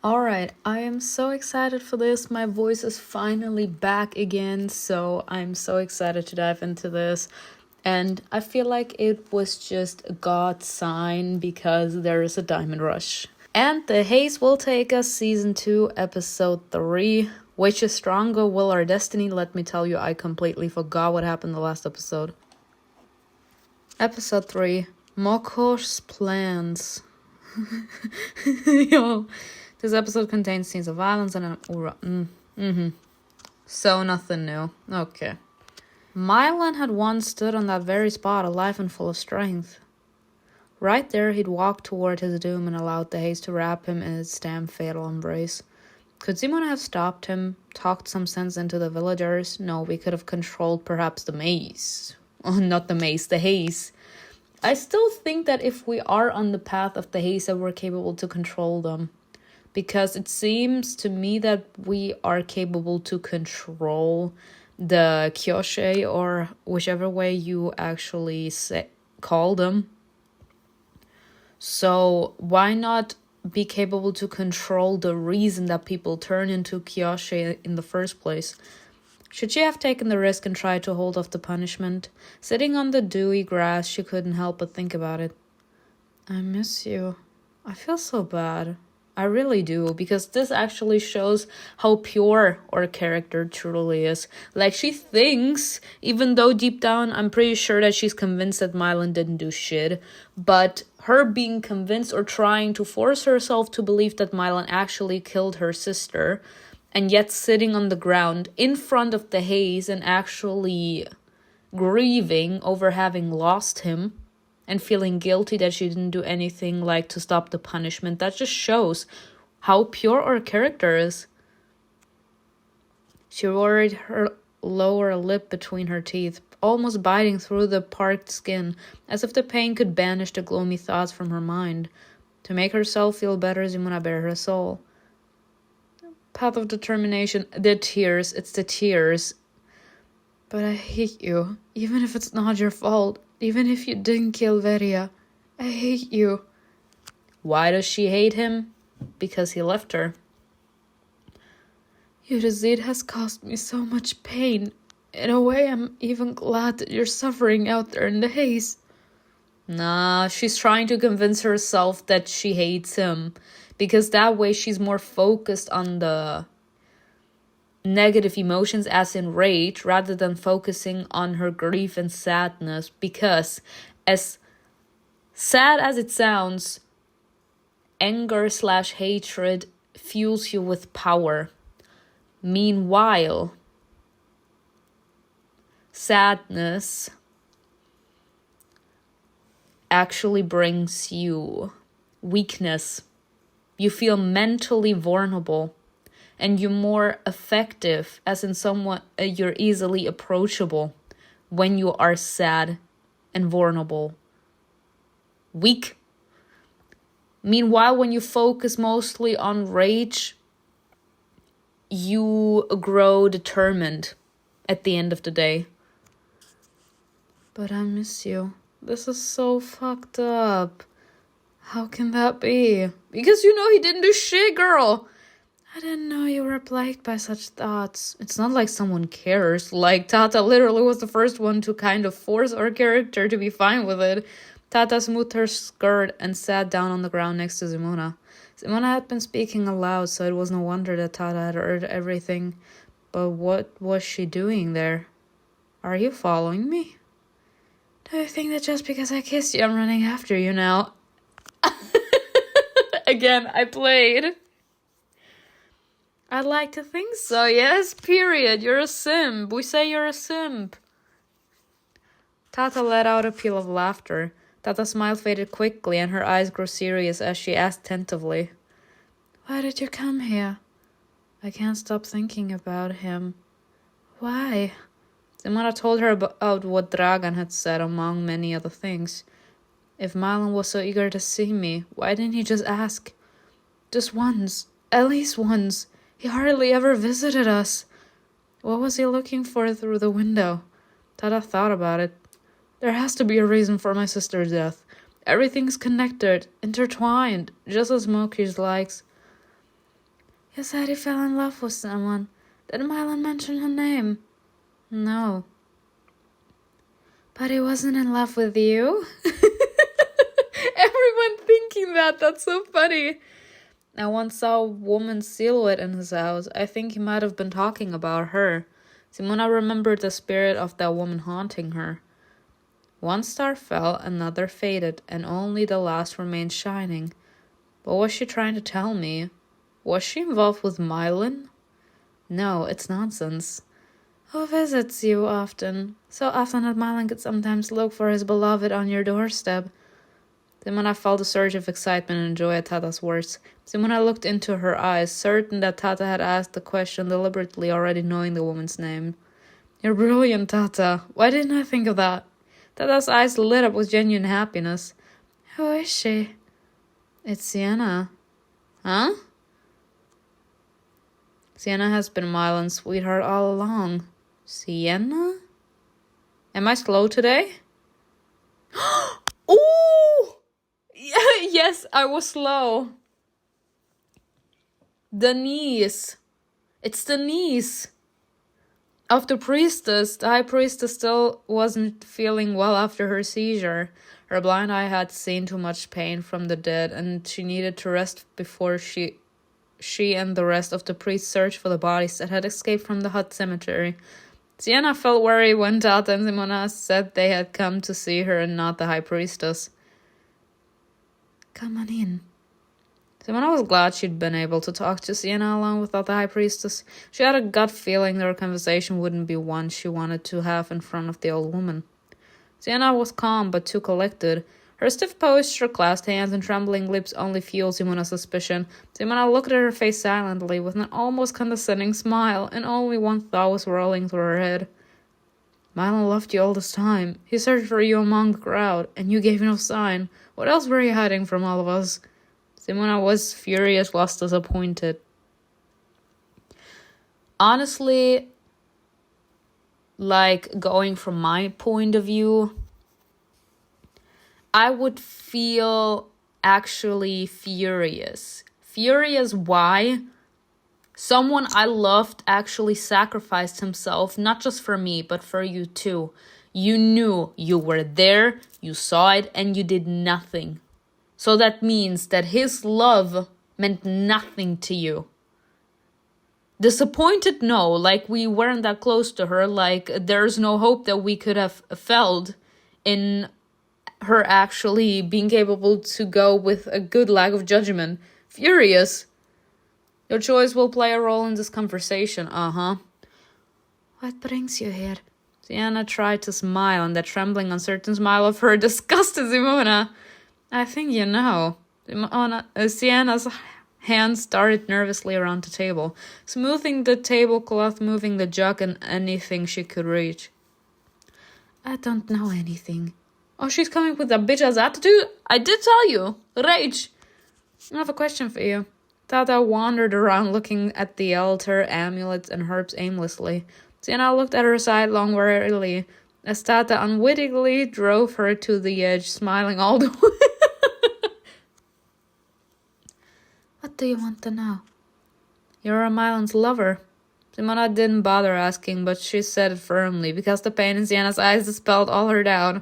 Alright, I am so excited for this. My voice is finally back again, so I'm so excited to dive into this. And I feel like it was just a God sign because there is a diamond rush. And the Haze will take us season 2, episode 3. Which is stronger, will our destiny? Let me tell you, I completely forgot what happened the last episode. Episode 3, Moko's plans. Yo. This episode contains scenes of violence and an aura. So nothing new. Okay. Mylan had once stood on that very spot, alive and full of strength. Right there, he'd walked toward his doom and allowed the haze to wrap him in its damn fatal embrace. Could Simona have stopped him, talked some sense into the villagers? No, we could have controlled perhaps the maze. Oh, not the maze, the haze. I still think that if we are on the path of the haze, that we're capable to control them. Because it seems to me that we are capable to control the Kyoshe, or whichever way you actually call them. So why not be capable to control the reason that people turn into Kyoshe in the first place? Should she have taken the risk and tried to hold off the punishment? Sitting on the dewy grass, she couldn't help but think about it. I miss you. I feel so bad. I really do, because this actually shows how pure our character truly is. Like, she thinks, even though deep down I'm pretty sure that she's convinced that Mylan didn't do shit, but her being convinced or trying to force herself to believe that Mylan actually killed her sister, and yet sitting on the ground in front of the haze and actually grieving over having lost him, and feeling guilty that she didn't do anything like to stop the punishment. That just shows how pure our character is. She worried her lower lip between her teeth, almost biting through the parched skin, as if the pain could banish the gloomy thoughts from her mind. To make herself feel better, Simona bare her soul. Path of determination, the tears, it's the tears. But I hate you, even if it's not your fault. Even if you didn't kill Veria, I hate you. Why does she hate him? Because he left her. Your disease has caused me so much pain. In a way, I'm even glad that you're suffering out there in the haze. Nah, she's trying to convince herself that she hates him. Because that way she's more focused on the negative emotions, as in rage, rather than focusing on her grief and sadness. Because as sad as it sounds, anger/hatred fuels you with power. Meanwhile, sadness actually brings you weakness. You feel mentally vulnerable. And you're more effective, as in someone you're easily approachable when you are sad and vulnerable. Weak. Meanwhile, when you focus mostly on rage, you grow determined at the end of the day. But I miss you. This is so fucked up. How can that be? Because you know he didn't do shit, girl. I didn't know you were plagued by such thoughts. It's not like someone cares. Like, Tata literally was the first one to kind of force our character to be fine with it. Tata smoothed her skirt and sat down on the ground next to Simona. Simona had been speaking aloud, so it was no wonder that Tata had heard everything. But what was she doing there? Are you following me? Do you think that just because I kissed you, I'm running after you now? Again, I played. I'd like to think so, yes, period. You're a simp. We say you're a simp. Tata let out a peal of laughter. Tata's smile faded quickly and her eyes grew serious as she asked tentatively, Why did you come here? I can't stop thinking about him. Why? Simona told her about what DRAGAN had said, among many other things. If Mylan was so eager to see me, why didn't he just ask? Just once. At least once. He hardly ever visited us. What was he looking for through the window? Tata thought about it. There has to be a reason for my sister's death. Everything's connected, intertwined, just as Mokis likes. You said he fell in love with someone. Did Mylan mention her name? No. But he wasn't in love with you? Everyone thinking that. That's so funny. I once saw a woman's silhouette in his house. I think he might have been talking about her. Simona remembered the spirit of that woman haunting her. One star fell, another faded, and only the last remained shining. What was she trying to tell me? Was she involved with Mylan? No, it's nonsense. Who visits you often? So often that Mylan could sometimes look for his beloved on your doorstep. Simona felt a surge of excitement and joy at Tata's words. Simona looked into her eyes, certain that Tata had asked the question deliberately, already knowing the woman's name. You're brilliant, Tata. Why didn't I think of that? Tata's eyes lit up with genuine happiness. Who is she? It's Sienna. Huh? Sienna has been Mylan's sweetheart all along. Sienna? Am I slow today? Ooh! Yes, I was slow. The niece. It's the niece of the priestess. The high priestess still wasn't feeling well after her seizure. Her blind eye had seen too much pain from the dead, and she needed to rest before she and the rest of the priests searched for the bodies that had escaped from the hut cemetery. Sienna felt worried when Tata and Simona said they had come to see her and not the high priestess. Come on in. Simona was glad she'd been able to talk to Sienna alone without the high priestess. She had a gut feeling their conversation wouldn't be one she wanted to have in front of the old woman. Sienna was calm but too collected. Her stiff posture, clasped hands, and trembling lips only fueled Simona's suspicion. Simona looked at her face silently with an almost condescending smile, and only one thought was rolling through her head. Mylan loved you all this time. He searched for you among the crowd, and you gave no sign. What else were you hiding from all of us? Simona was furious, lost, disappointed. Honestly, going from my point of view, I would feel actually furious. Furious why? Someone I loved actually sacrificed himself, not just for me, but for you too. You knew, you were there, you saw it, and you did nothing. So that means that his love meant nothing to you. Disappointed? No, we weren't that close to her, there's no hope that we could have felt in her actually being capable to go with a good lack of judgment. Furious. Your choice will play a role in this conversation, What brings you here? Sienna tried to smile, and that trembling, uncertain smile of her disgusted Simona. I think you know. Sienna's hands darted nervously around the table, smoothing the tablecloth, moving the jug and anything she could reach. I don't know anything. Oh, she's coming with a bitch-ass attitude? I did tell you. Rage. I have a question for you. Tata wandered around looking at the altar, amulets, and herbs aimlessly. Sienna looked at her sidelong warily as Tata unwittingly drove her to the edge, smiling all the way. What do you want to know? You're a Mylan's lover. Simona didn't bother asking, but she said it firmly, because the pain in Sienna's eyes dispelled all her doubt.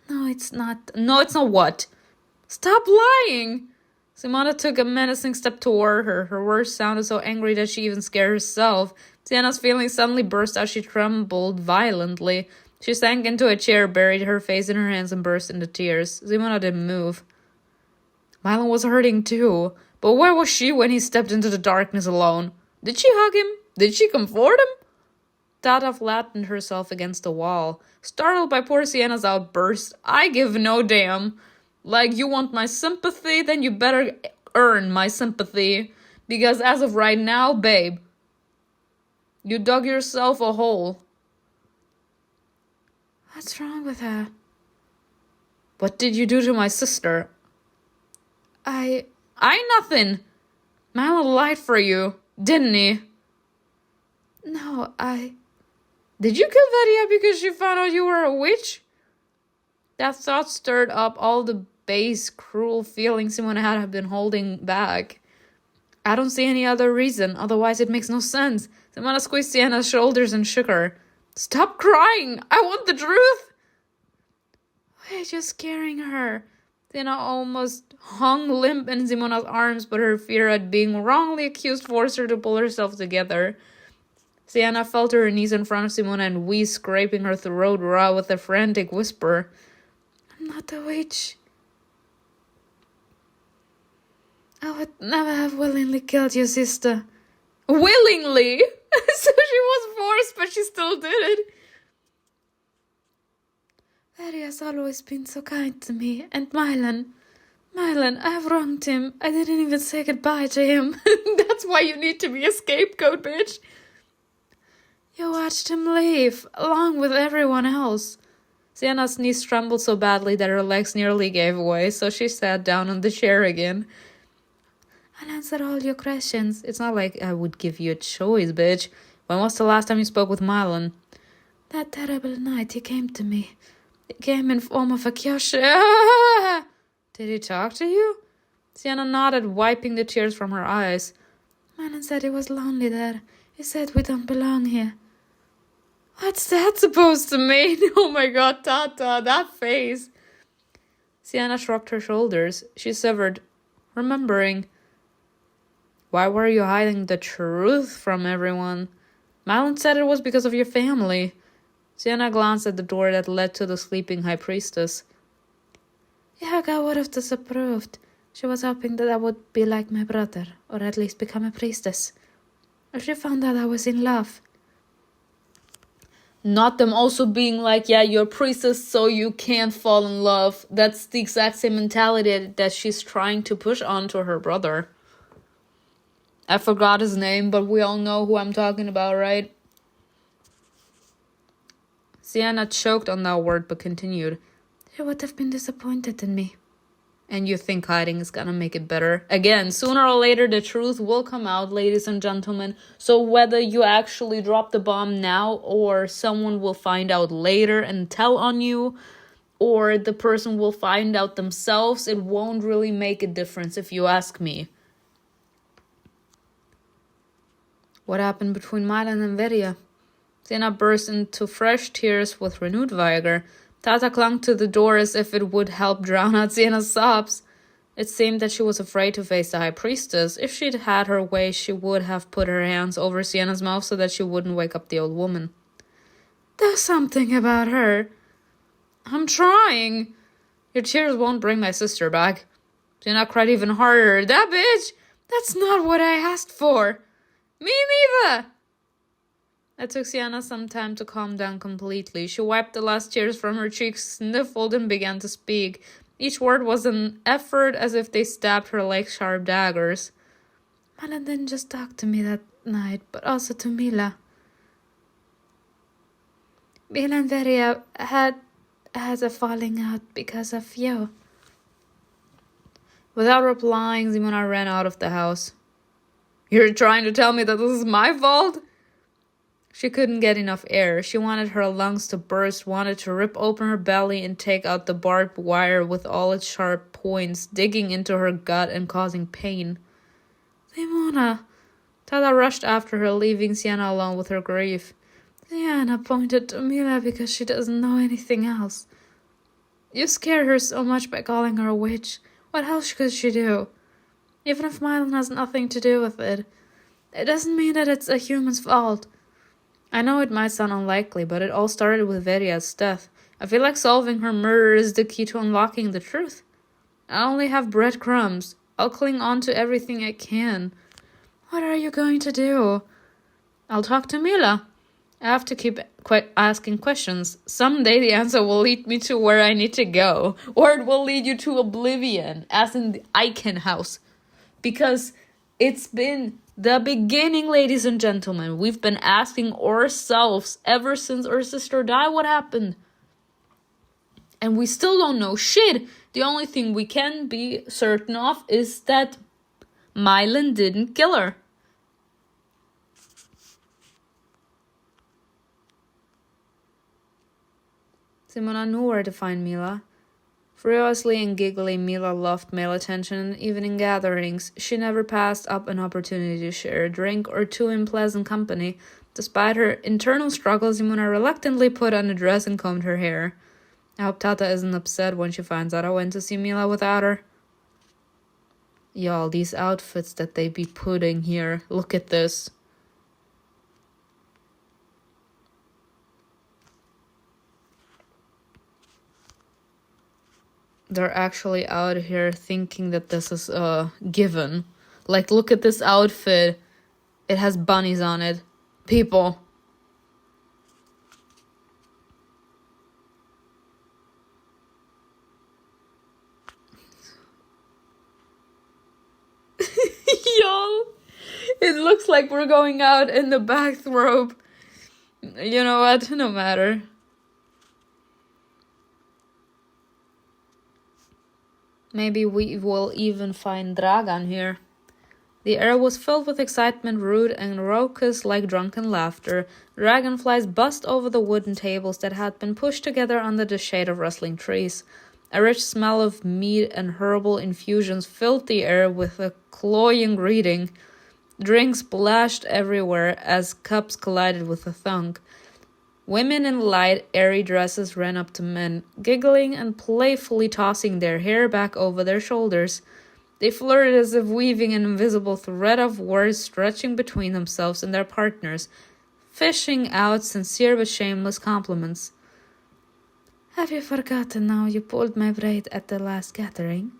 No, it's not. No, it's not what? Stop lying! Simona took a menacing step toward her. Her words sounded so angry that she even scared herself. Sienna's feelings suddenly burst out. She trembled violently. She sank into a chair, buried her face in her hands, and burst into tears. Simona didn't move. Mylan was hurting too. But where was she when he stepped into the darkness alone? Did she hug him? Did she comfort him? Tata flattened herself against the wall, startled by poor Sienna's outburst. I give no damn. You want my sympathy? Then you better earn my sympathy. Because as of right now, babe, you dug yourself a hole. What's wrong with her? What did you do to my sister? I nothing. Mylan lied for you, didn't he? No, Did you kill Vedia because she found out you were a witch? That thought stirred up all the base, cruel feelings Simona had been holding back. I don't see any other reason, otherwise it makes no sense. Simona squeezed Sienna's shoulders and shook her. Stop crying! I want the truth! Why are you scaring her? Sienna almost hung limp in Simona's arms, but her fear at being wrongly accused forced her to pull herself together. Sienna fell to her knees in front of Simona and wheezed, scraping her throat raw with a frantic whisper. I'm not a witch. I would never have willingly killed your sister. Willingly? So she was forced, but she still did it. Daddy has always been so kind to me. And Mylan, I have wronged him. I didn't even say goodbye to him. That's why you need to be a scapegoat, bitch. You watched him leave, along with everyone else. Sienna's knees trembled so badly that her legs nearly gave way, so she sat down on the chair again. I'll answer all your questions. It's not like I would give you a choice, bitch. When was the last time you spoke with Mylan? That terrible night he came to me. He came in form of a kyoshi. Ah! Did he talk to you? Sienna nodded, wiping the tears from her eyes. Mylan said he was lonely there. He said we don't belong here. What's that supposed to mean? Oh my god, Tata, that face. Sienna shrugged her shoulders. She shivered, remembering. Why were you hiding the truth from everyone? Mylan said it was because of your family. Sienna glanced at the door that led to the sleeping high priestess. Yaga would have disapproved. She was hoping that I would be like my brother, or at least become a priestess. Or she found out I was in love. Not them also being like, yeah, you're a priestess, so you can't fall in love. That's the exact same mentality that she's trying to push onto her brother. I forgot his name, but we all know who I'm talking about, right? Sienna choked on that word, but continued. She would have been disappointed in me. And you think hiding is gonna make it better? Again, sooner or later the truth will come out, ladies and gentlemen. So whether you actually drop the bomb now or someone will find out later and tell on you, or the person will find out themselves, it won't really make a difference if you ask me. What happened between Mylan and Veria? Sienna burst into fresh tears with renewed vigor. Tata clung to the door as if it would help drown out Sienna's sobs. It seemed that she was afraid to face the high priestess. If she'd had her way, she would have put her hands over Sienna's mouth so that she wouldn't wake up the old woman. Do something about her. I'm trying. Your tears won't bring my sister back. Sienna cried even harder. That bitch! That's not what I asked for. Me neither! It took Sienna some time to calm down completely. She wiped the last tears from her cheeks, sniffled, and began to speak. Each word was an effort, as if they stabbed her like sharp daggers. Mylan didn't just talk to me that night, but also to Mila. Mila and Veria had a falling out because of you. Without replying, Simona ran out of the house. You're trying to tell me that this is my fault? She couldn't get enough air. She wanted her lungs to burst, wanted to rip open her belly and take out the barbed wire with all its sharp points, digging into her gut and causing pain. Simona! Tata rushed after her, leaving Sienna alone with her grief. Sienna pointed to Mila because she doesn't know anything else. You scared her so much by calling her a witch. What else could she do? Even if Mylan has nothing to do with it, it doesn't mean that it's a human's fault. I know it might sound unlikely, but it all started with Veria's death. I feel like solving her murder is the key to unlocking the truth. I only have breadcrumbs. I'll cling on to everything I can. What are you going to do? I'll talk to Mila. I have to keep asking questions. Someday the answer will lead me to where I need to go. Or it will lead you to oblivion, as in the Icon House. Because it's been the beginning, ladies and gentlemen. We've been asking ourselves ever since our sister died what happened. And we still don't know shit. The only thing we can be certain of is that Mylan didn't kill her. Simona knew where to find Mila. Furiously and giggly, Mila loved male attention, and even in gatherings, she never passed up an opportunity to share a drink or two in pleasant company. Despite her internal struggles, Simona reluctantly put on a dress and combed her hair. I hope Tata isn't upset when she finds out I went to see Mila without her. Y'all, these outfits that they be putting here, look at this. They're actually out here thinking that this is a given. Like, look at this outfit. It has bunnies on it. People. Y'all, it looks like we're going out in the bathrobe. You know what? No matter. Maybe we will even find DRAGAN here. The air was filled with excitement, rude and raucous like drunken laughter. Dragonflies buzzed over the wooden tables that had been pushed together under the shade of rustling trees. A rich smell of meat and herbal infusions filled the air with a cloying greeting. Drinks splashed everywhere as cups collided with a thunk. Women in light, airy dresses ran up to men, giggling and playfully tossing their hair back over their shoulders. They flirted as if weaving an invisible thread of words stretching between themselves and their partners, fishing out sincere but shameless compliments. "Have you forgotten now you pulled my braid at the last gathering?"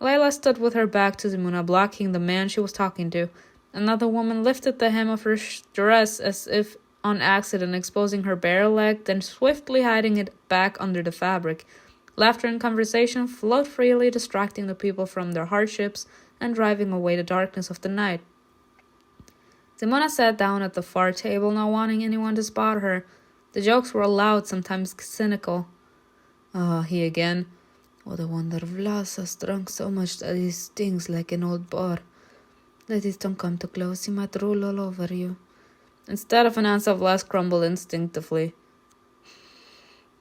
Layla stood with her back to Simona, blocking the man she was talking to. Another woman lifted the hem of her dress as if on accident, exposing her bare leg, then swiftly hiding it back under the fabric. Laughter and conversation flowed freely, distracting the people from their hardships and driving away the darkness of the night. Simona sat down at the far table, not wanting anyone to spot her. The jokes were loud, sometimes cynical. He again. "What a wonder Vlas has drunk so much that he stings like an old boar. Ladies, don't come too close, he might roll all over you." Instead of an answer, Vlas crumbled instinctively.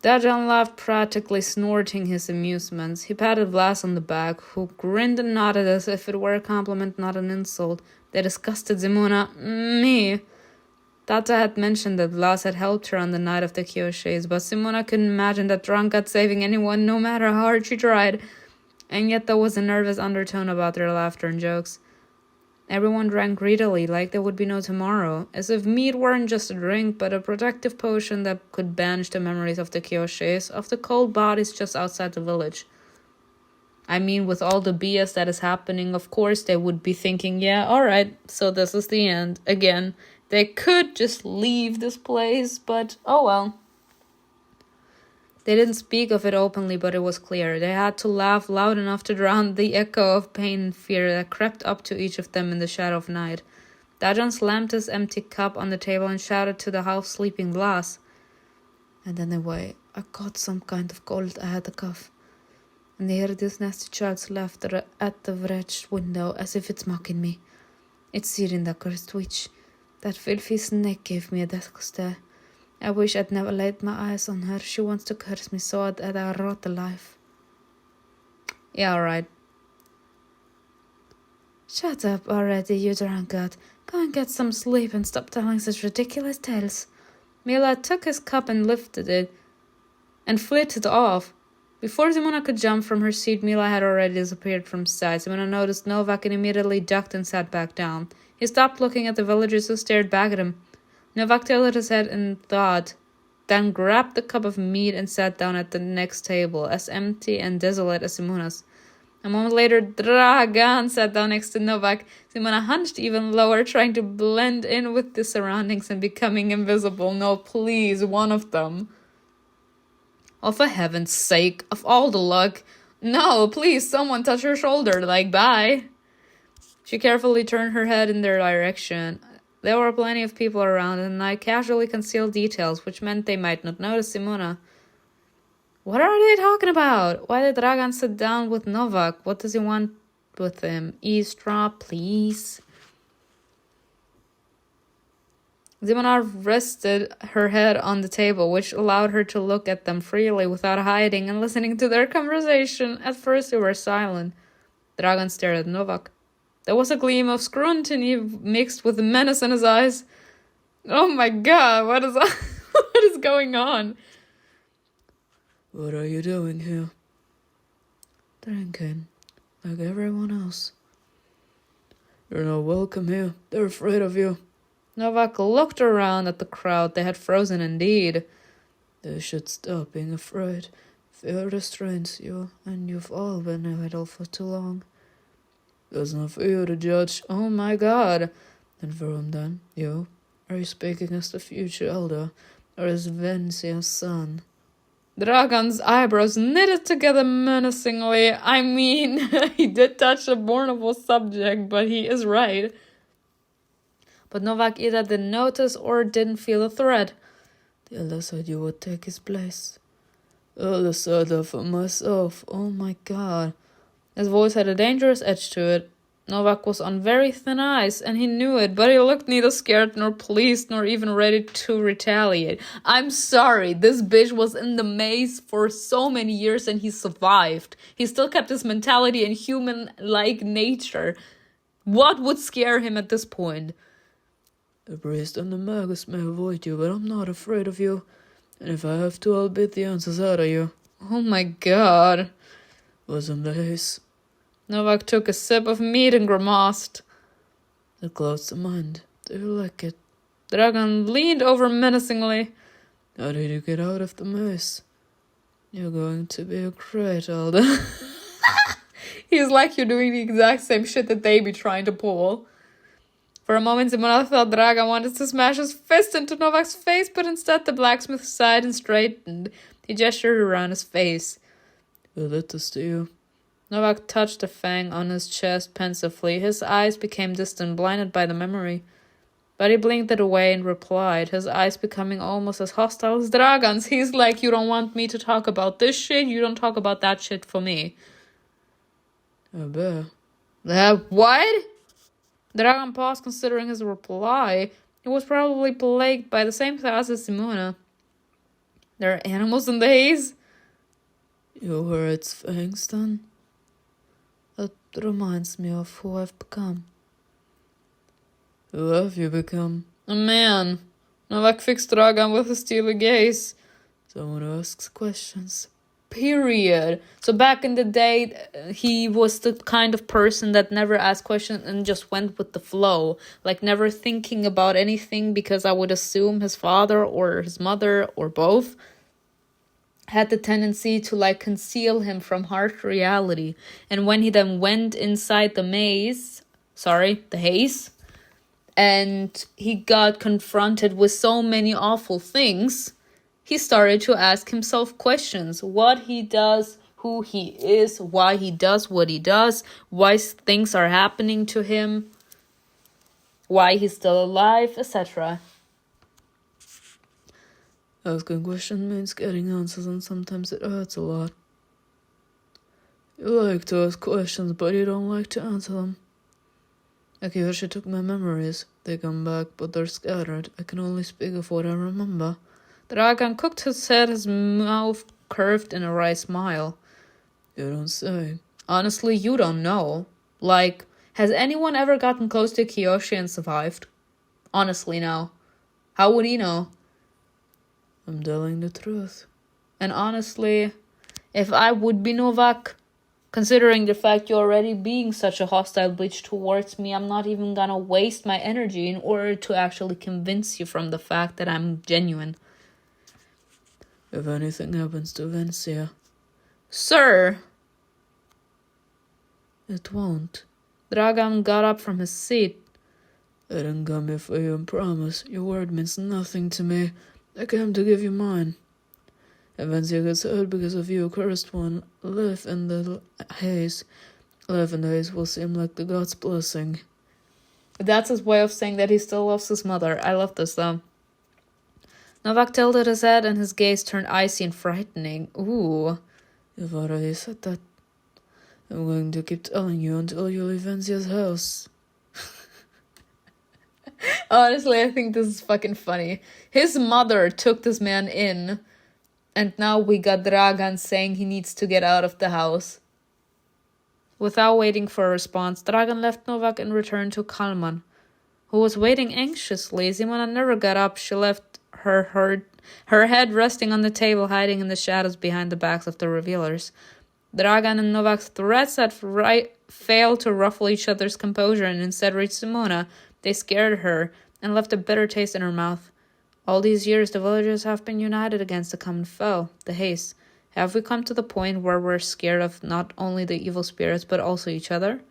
DRAGAN laughed, practically snorting his amusements. He patted Vlas on the back, who grinned and nodded as if it were a compliment, not an insult. They disgusted Simona. Me. Tata had mentioned that Vlas had helped her on the night of the Kyoshes, but Simona couldn't imagine that drunkard saving anyone, no matter how hard she tried. And yet there was a nervous undertone about their laughter and jokes. Everyone drank greedily, like there would be no tomorrow, as if mead weren't just a drink, but a protective potion that could banish the memories of the Kyoshes, of the cold bodies just outside the village. I mean, with all the BS that is happening, of course they would be thinking, yeah, alright, so this is the end. Again, they could just leave this place, but oh well. They didn't speak of it openly, but it was clear. They had to laugh loud enough to drown the echo of pain and fear that crept up to each of them in the shadow of night. DRAGAN slammed his empty cup on the table and shouted to the half-sleeping Vlas. "And anyway, I caught some kind of cold. I had a cough. And I hear this nasty child's laughter at the wretched window, as if it's mocking me. It's SIRIN, the cursed witch. That filthy snake gave me a death stare. I wish I'd never laid my eyes on her. She wants to curse me so that I rot alive." Yeah, alright. "Shut up already, you drunkard. Go and get some sleep and stop telling such ridiculous tales." Mila took his cup and lifted it and flitted off. Before Simona could jump from her seat, Mila had already disappeared from sight. Simona noticed Novak and immediately ducked and sat back down. He stopped looking at the villagers who stared back at him. Novak tilted his head in thought, then grabbed the cup of meat and sat down at the next table, as empty and desolate as Simona's. A moment later, DRAGAN sat down next to Novak. Simona hunched even lower, trying to blend in with the surroundings and becoming invisible. No, please, one of them. Oh, for heaven's sake, of all the luck. No, please, someone touch her shoulder, like, bye. She carefully turned her head in their direction. There were plenty of people around, and I casually concealed details, which meant they might not notice Simona. What are they talking about? Why did DRAGAN sit down with Novak? What does he want with him? Eavesdrop, please. Zimonar rested her head on the table, which allowed her to look at them freely without hiding and listening to their conversation. At first they were silent. Dragan stared at Novak. There was a gleam of scrutiny mixed with menace in his eyes. Oh my god, what is what is going on? What are you doing here? Drinking, like everyone else. You're not welcome here. They're afraid of you. Novak looked around at the crowd. They had frozen indeed. They should stop being afraid. Fear restrains you, and you've all been idle for too long. That's not for you to judge. Oh my god. And for whom then? You? Are you speaking as the future elder, or as Vencia's son? Dragan's eyebrows knitted together menacingly. I mean, he did touch a vulnerable subject, but he is right. But Novak either didn't notice or didn't feel the threat. The elder said you would take his place. The elder said that for myself. Oh my god. His voice had a dangerous edge to it. Novak was on very thin ice, and he knew it, but he looked neither scared nor pleased nor even ready to retaliate. I'm sorry, this bitch was in the maze for so many years and he survived. He still kept his mentality and human-like nature. What would scare him at this point? The priest and the magus may avoid you, but I'm not afraid of you. And if I have to, I'll beat the answers out of you. Oh my god. Wasn't the Haze? Novak took a sip of meat and grimaced. It clouds the mind. Do you like it? Dragan leaned over menacingly. How did you get out of the maze? You're going to be a great elder. He's like you're doing the exact same shit that they be trying to pull. For a moment, Zimonar thought Dragan wanted to smash his fist into Novak's face, but instead the blacksmith sighed and straightened. He gestured around his face. We'll let this to you. Novak touched a fang on his chest pensively. His eyes became distant, blinded by the memory. But he blinked it away and replied, his eyes becoming almost as hostile as Dragan's. He's like, you don't want me to talk about this shit, you don't talk about that shit for me. I bet. What? Dragan paused, considering his reply. He was probably plagued by the same thoughts as Simona. There are animals in the haze? You were its fangs then? That reminds me of who I've become. Who have you become? A man. Novak fixed Dragan with a steely gaze. Someone who asks questions. Period. So back in the day, he was the kind of person that never asked questions and just went with the flow. Like never thinking about anything, because I would assume his father or his mother or both had the tendency to like conceal him from harsh reality. And when he then went inside the haze, and he got confronted with so many awful things, he started to ask himself questions. What he does, who he is, why he does what he does, why things are happening to him, why he's still alive, etc. Asking questions means getting answers, and sometimes it hurts a lot. You like to ask questions, but you don't like to answer them. Akiyoshi took my memories. They come back, but they're scattered. I can only speak of what I remember. Dragan cocked his head, his mouth curved in a wry smile. You don't say. Honestly, you don't know. Like, has anyone ever gotten close to Kiyoshi and survived? Honestly, no. How would he know? I'm telling the truth. And honestly, if I would be Novak, considering the fact you're already being such a hostile bitch towards me, I'm not even gonna waste my energy in order to actually convince you from the fact that I'm genuine. If anything happens to Vencia... Sir! It won't. Dragan got up from his seat. I didn't come here for you and promise. Your word means nothing to me. I came to give you mine. If Vencia gets hurt because of you, cursed one, live in the haze. Life in the haze will seem like the god's blessing. That's his way of saying that he still loves his mother. I love this though. Novak tilted his head and his gaze turned icy and frightening. Ooh. You've already said that. I'm going to keep telling you until you leave Vencia's house. Honestly, I think this is fucking funny. His mother took this man in, and now we got Dragan saying he needs to get out of the house. Without waiting for a response, Dragan left Novak and returned to Kalman, who was waiting anxiously. Simona never got up. She left her head resting on the table, hiding in the shadows behind the backs of the revealers. Dragan and Novak's threats had failed to ruffle each other's composure and instead reached Simona. They scared her and left a bitter taste in her mouth. All these years, the villagers have been united against a common foe, the Haze. Have we come to the point where we're scared of not only the evil spirits, but also each other?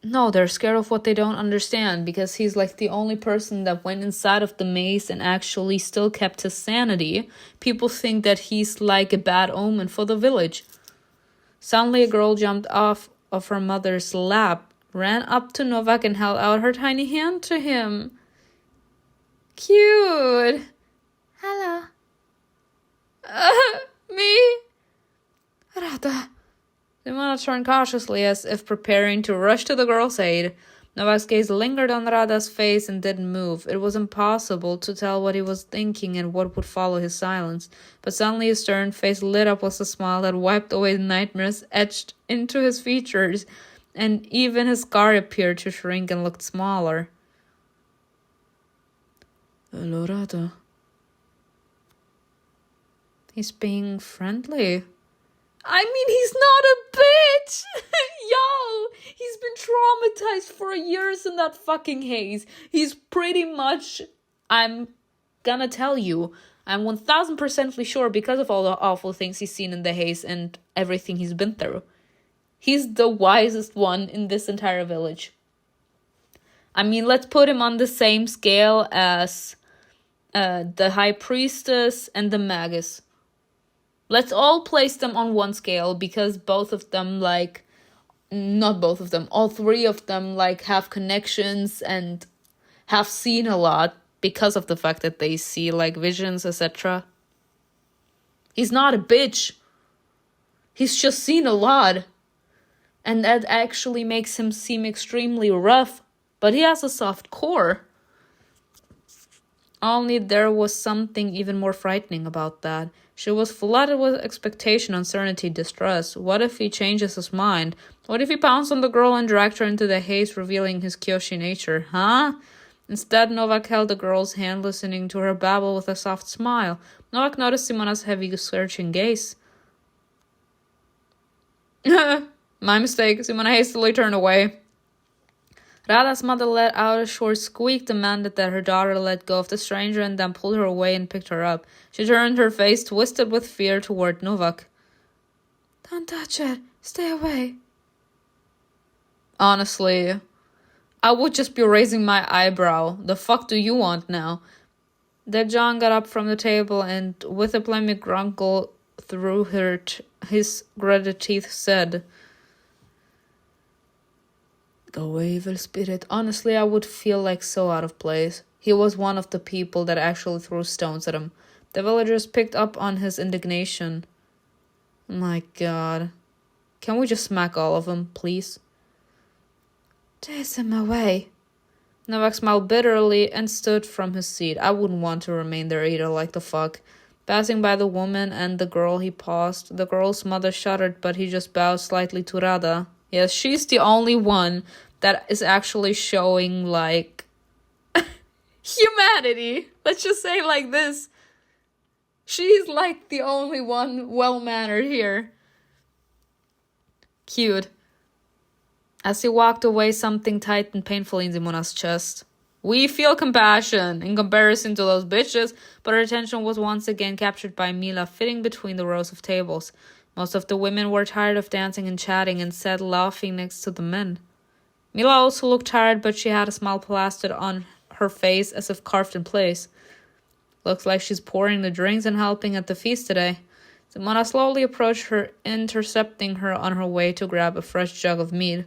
No, they're scared of what they don't understand, because he's like the only person that went inside of the maze and actually still kept his sanity. People think that he's like a bad omen for the village. Suddenly, a girl jumped off of her mother's lap, ran up to Novak and held out her tiny hand to him. Cute. Hello. Me? Rada. Simona turned cautiously as if preparing to rush to the girl's aid. Novak's gaze lingered on Rada's face and didn't move. It was impossible to tell what he was thinking and what would follow his silence. But suddenly his stern face lit up with a smile that wiped away the nightmares etched into his features, and even his scar appeared to shrink and looked smaller. Hello, Rada. He's being friendly. I mean, he's not a bitch! Yo! He's been traumatized for years in that fucking haze. He's pretty much, I'm gonna tell you, I'm 1000% sure because of all the awful things he's seen in the haze and everything he's been through. He's the wisest one in this entire village. I mean, let's put him on the same scale as the High Priestess and the Magus. Let's all place them on one scale because both of them, like, not both of them, all three of them, like, have connections and have seen a lot because of the fact that they see, like, visions, etc. He's not a bitch. He's just seen a lot. And that actually makes him seem extremely rough. But he has a soft core. Only there was something even more frightening about that. She was flooded with expectation, uncertainty, distress. What if he changes his mind? What if he pounced on the girl and dragged her into the haze, revealing his Kyoshi nature? Huh? Instead, Novak held the girl's hand, listening to her babble with a soft smile. Novak noticed Simona's heavy, searching gaze. My mistake. Simona hastily turned away. Rada's mother let out a short squeak, demanded that her daughter let go of the stranger, and then pulled her away and picked her up. She turned her face, twisted with fear, toward Novak. Don't touch it. Stay away. Honestly, I would just be raising my eyebrow. The fuck do you want now? Then John got up from the table and, with a blaming grunkle through his gritted teeth, said, Go away, evil spirit. Honestly, I would feel like so out of place. He was one of the people that actually threw stones at him. The villagers picked up on his indignation. My god. Can we just smack all of them, please? Chase him away. Novak smiled bitterly and stood from his seat. I wouldn't want to remain there either, like the fuck. Passing by the woman and the girl, he paused. The girl's mother shuddered, but he just bowed slightly to Rada. Yes, she's the only one that is actually showing, like, humanity. Let's just say like this. She's, like, the only one well-mannered here. Cute. As he walked away, something tightened painfully in Simona's chest. We feel compassion in comparison to those bitches, but her attention was once again captured by Mila, fitting between the rows of tables. Most of the women were tired of dancing and chatting and sat laughing next to the men. Mila also looked tired, but she had a smile plastered on her face as if carved in place. Looks like she's pouring the drinks and helping at the feast today. Simona slowly approached her, intercepting her on her way to grab a fresh jug of mead.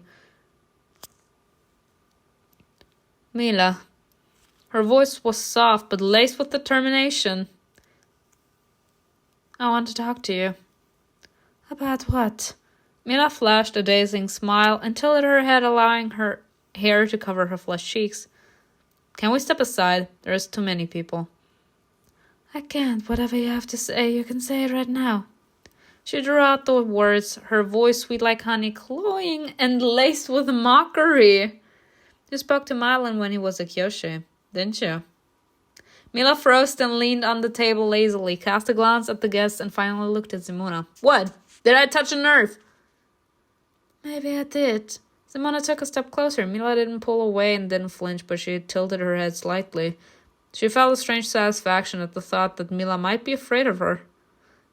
Mila. Her voice was soft but laced with determination. I want to talk to you. About what? Mila flashed a dazing smile and tilted her head, allowing her hair to cover her flushed cheeks. Can we step aside? There's too many people. I can't. Whatever you have to say, you can say it right now. She drew out the words, her voice sweet like honey, cloying and laced with mockery. You spoke to Mylan when he was a Kyoshi, didn't you? Mila froze and leaned on the table lazily, cast a glance at the guests, and finally looked at Simona. What? Did I touch a nerve? Maybe I did. Simona took a step closer. Mila didn't pull away and didn't flinch, but she tilted her head slightly. She felt a strange satisfaction at the thought that Mila might be afraid of her.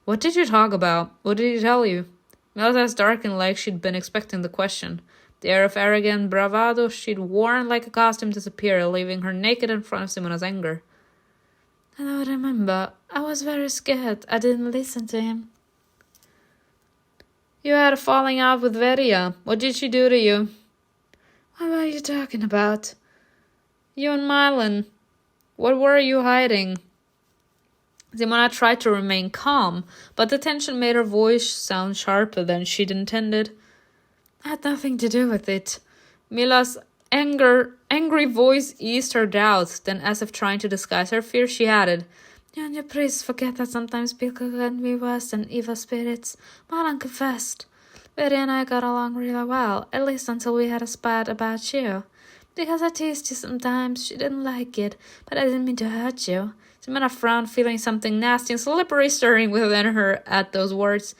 What did you talk about? What did he tell you? Mila's eyes darkened like she'd been expecting the question. The air of arrogant bravado she'd worn like a costume disappeared, leaving her naked in front of Simona's anger. I don't remember. I was very scared. I didn't listen to him. You had a falling out with Veria. What did she do to you? What were you talking about? You and Mylan. What were you hiding? Simona tried to remain calm, but the tension made her voice sound sharper than she'd intended. I had nothing to do with it. Mila's angry voice eased her doubts, then as if trying to disguise her fear, she added, You and your priests forget that sometimes people can be worse than evil spirits. Mylan confessed. Betty and I got along really well, at least until we had a spat about you. Because I teased you sometimes, she didn't like it, but I didn't mean to hurt you. Simona frowned, feeling something nasty and slippery stirring within her at those words.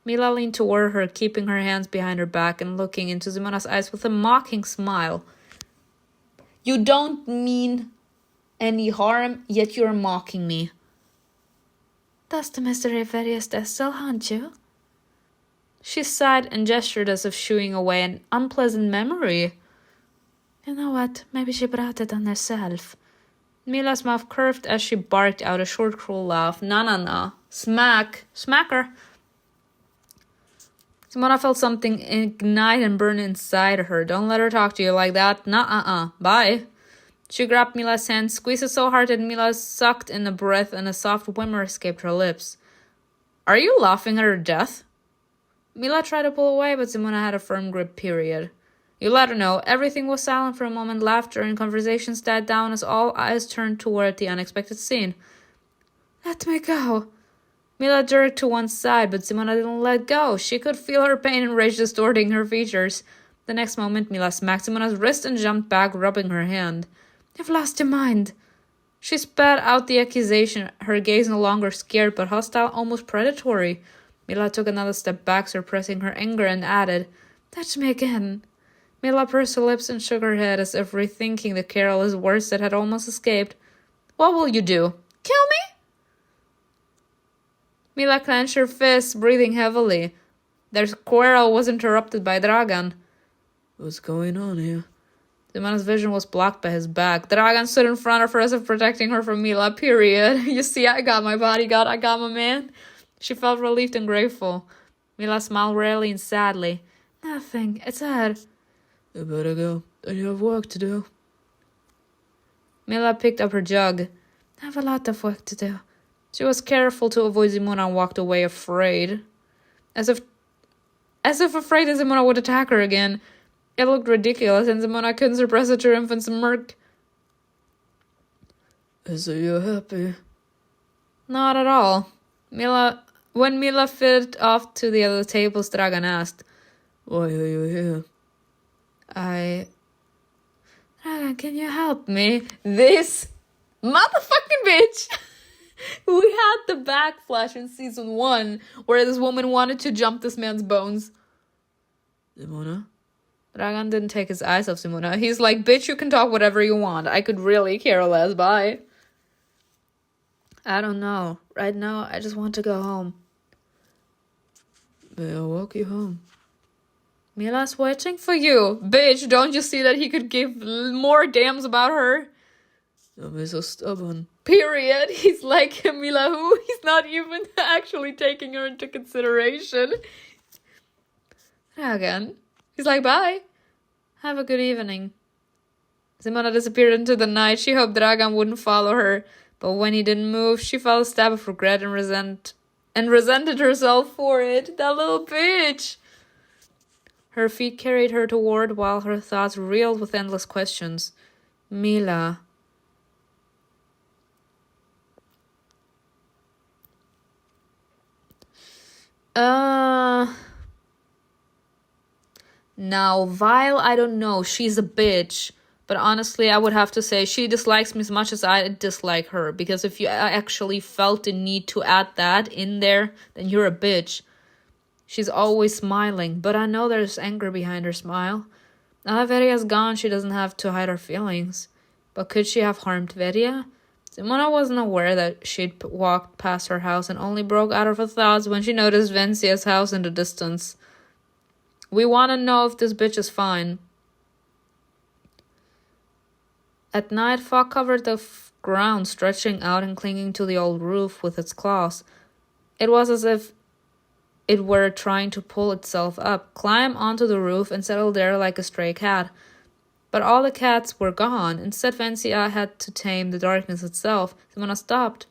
Mila leaned toward her, keeping her hands behind her back and looking into Simona's eyes with a mocking smile. You don't mean any harm, yet you're mocking me. Does the mystery of Veria's death still haunt you? She sighed and gestured as if shooing away an unpleasant memory. You know what? Maybe she brought it on herself. Mila's mouth curved as she barked out a short, cruel laugh. Na. Smack her. Simona felt something ignite and burn inside her. Don't let her talk to you like that. Bye. She grabbed Mila's hand, squeezed it so hard that Mila sucked in a breath and a soft whimper escaped her lips. Are you laughing at her death? Mila tried to pull away, but Simona had a firm grip, period. You let her know. Everything was silent for a moment. Laughter and conversations died down as all eyes turned toward the unexpected scene. Let me go. Mila jerked to one side, but Simona didn't let go. She could feel her pain and rage distorting her features. The next moment, Mila smacked Simona's wrist and jumped back, rubbing her hand. You've lost your mind. She spat out the accusation, her gaze no longer scared but hostile, almost predatory. Mila took another step back, suppressing her anger, and added, Touch me again. Mila pursed her lips and shook her head as if rethinking the careless words that had almost escaped. What will you do? Kill me? Mila clenched her fists, breathing heavily. Their quarrel was interrupted by DRAGAN. What's going on here? Simona's vision was blocked by his back. DRAGAN stood in front of her as if protecting her from Mila, period. You see, I got my bodyguard, I got my man. She felt relieved and grateful. Mila smiled rarely and sadly. Nothing, it's her. You better go. You have work to do. Mila picked up her jug. I have a lot of work to do. She was careful to avoid Simona and walked away afraid. As if afraid that Simona would attack her again. It looked ridiculous and Simona couldn't suppress a triumphant smirk. So you're happy? Not at all. When Mila fit off to the other tables, DRAGAN asked, Why are you here? DRAGAN, can you help me? This motherfucking bitch! We had the backflash in season 1 where this woman wanted to jump this man's bones. Simona? DRAGAN didn't take his eyes off Simona. He's like, bitch, you can talk whatever you want. I could really care less. Bye. I don't know. Right now, I just want to go home. May I walk you home? Mila's waiting for you. Bitch, don't you see that he could give more damns about her? Don't be so stubborn. Period. He's like Mila who? He's not even actually taking her into consideration. DRAGAN. He's like, bye. Have a good evening. Simona disappeared into the night. She hoped DRAGAN wouldn't follow her. But when he didn't move, she felt a stab of regret and resented herself for it. That little bitch. Her feet carried her toward while her thoughts reeled with endless questions. Mila. Now, Vile, I don't know. She's a bitch. But honestly, I would have to say she dislikes me as much as I dislike her. Because if you actually felt the need to add that in there, then you're a bitch. She's always smiling, but I know there's anger behind her smile. Now that Veria's gone, she doesn't have to hide her feelings. But could she have harmed Veria? Simona wasn't aware that she'd walked past her house and only broke out of her thoughts when she noticed Vencia's house in the distance. We want to know if this bitch is fine. At night, fog covered the ground, stretching out and clinging to the old roof with its claws. It was as if it were trying to pull itself up, climb onto the roof, and settle there like a stray cat. But all the cats were gone. Instead, Vencia had to tame the darkness itself. Simona stopped.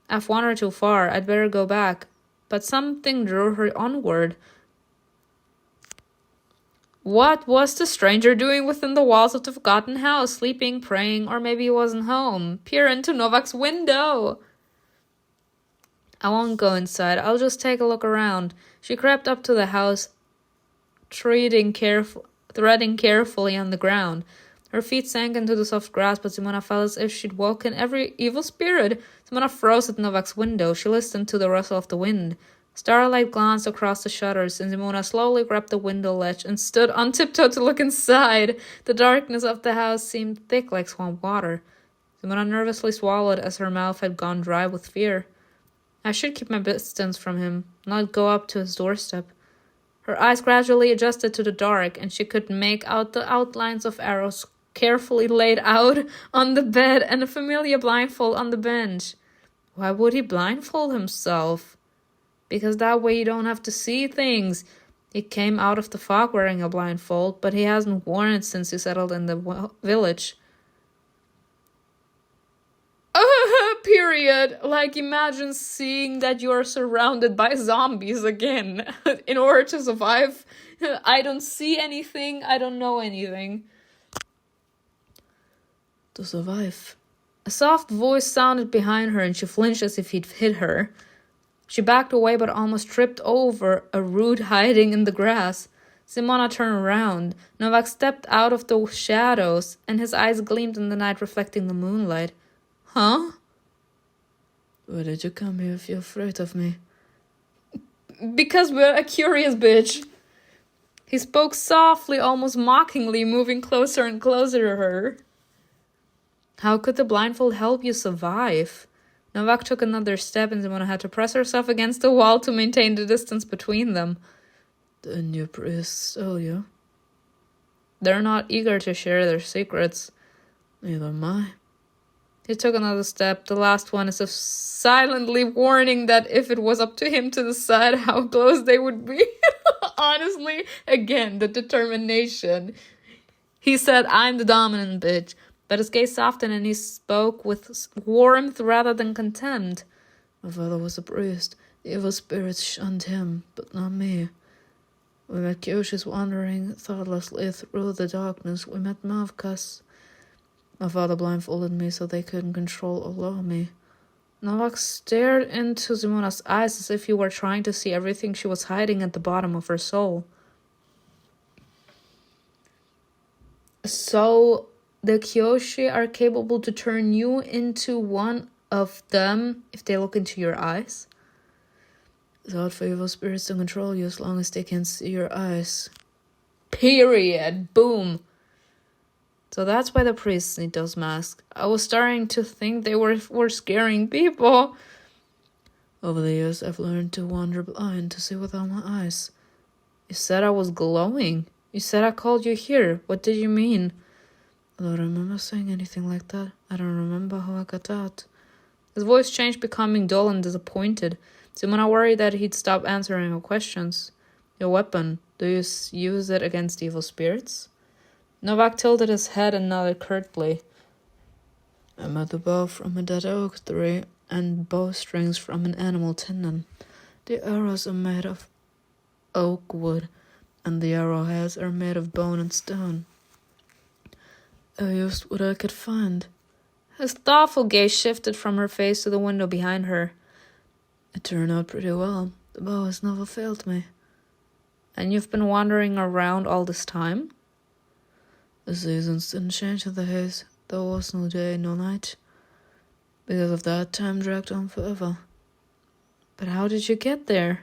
I've wandered too far. I'd better go back. But something drew her onward. What was the stranger doing within the walls of the forgotten house? Sleeping, praying, or maybe he wasn't home. Peer into Novak's window. I won't go inside. I'll just take a look around. She crept up to the house, treading carefully on the ground. Her feet sank into the soft grass, but Simona felt as if she'd woken every evil spirit. Simona froze at Novak's window. She listened to the rustle of the wind. Starlight glanced across the shutters, and Simona slowly grabbed the window ledge and stood on tiptoe to look inside. The darkness of the house seemed thick like swamp water. Simona nervously swallowed as her mouth had gone dry with fear. I should keep my distance from him, not go up to his doorstep. Her eyes gradually adjusted to the dark, and she could make out the outlines of arrows carefully laid out on the bed and a familiar blindfold on the bench. Why would he blindfold himself? Because that way you don't have to see things. He came out of the fog wearing a blindfold, but he hasn't worn it since he settled in the village. Period. Like, imagine seeing that you're surrounded by zombies again in order to survive. I don't see anything. I don't know anything. To survive. A soft voice sounded behind her and she flinched as if he'd hit her. She backed away but almost tripped over a root hiding in the grass. Simona turned around. Novak stepped out of the shadows and his eyes gleamed in the night, reflecting the moonlight. Huh? Why did you come here if you're afraid of me? Because we're a curious bitch. He spoke softly, almost mockingly, moving closer and closer to her. How could the blindfold help you survive? Novak took another step and Simona had to press herself against the wall to maintain the distance between them. Then your priests stole you? They're not eager to share their secrets. Neither am I. He took another step, the last one as if silently warning that if it was up to him to decide how close they would be. Honestly, again, the determination. He said, I'm the dominant bitch. But his gaze softened and he spoke with warmth rather than contempt. My father was a priest. The evil spirits shunned him, but not me. We met Kyoshis wandering thoughtlessly through the darkness. We met Mavkas. My father blindfolded me so they couldn't control or lure me. Novak stared into Simona's eyes as if he were trying to see everything she was hiding at the bottom of her soul. So, the Kyoshi are capable to turn you into one of them if they look into your eyes? It's hard for evil spirits to control you as long as they can see your eyes. Period. Boom. So that's why the priests need those masks. I was starting to think they were scaring people. Over the years, I've learned to wander blind, to see without my eyes. You said I was glowing. You said I called you here. What did you mean? I don't remember saying anything like that. I don't remember how I got out. His voice changed, becoming dull and disappointed. Simona worried that he'd stop answering her questions. Your weapon, do you use it against evil spirits? Novak tilted his head and nodded curtly. I made the bow from a dead oak tree and bowstrings from an animal tendon. The arrows are made of oak wood. and the arrowheads are made of bone and stone. I used what I could find. His thoughtful gaze shifted from her face to the window behind her. It turned out pretty well. The bow has never failed me. And you've been wandering around all this time? The seasons didn't change in the haze. There was no day, no night. Because of that, time dragged on forever. But how did you get there?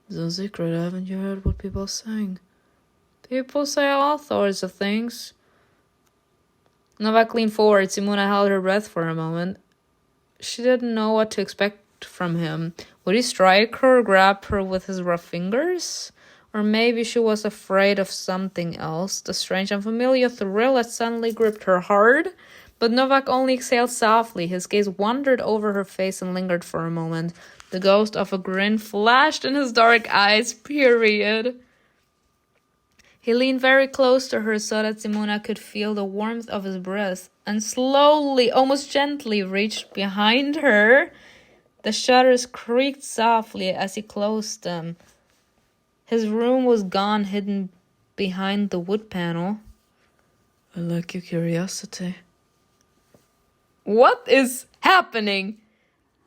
It's no secret, haven't you heard what people are saying? People say all sorts of things. Novak leaned forward. Simona held her breath for a moment. She didn't know what to expect from him. Would he strike her or grab her with his rough fingers? Or maybe she was afraid of something else. The strange unfamiliar thrill had suddenly gripped her hard. But Novak only exhaled softly. His gaze wandered over her face and lingered for a moment. The ghost of a grin flashed in his dark eyes, period. He leaned very close to her so that Simona could feel the warmth of his breath, and slowly, almost gently, reached behind her. The shutters creaked softly as he closed them. His room was gone, hidden behind the wood panel. I like your curiosity. What is happening?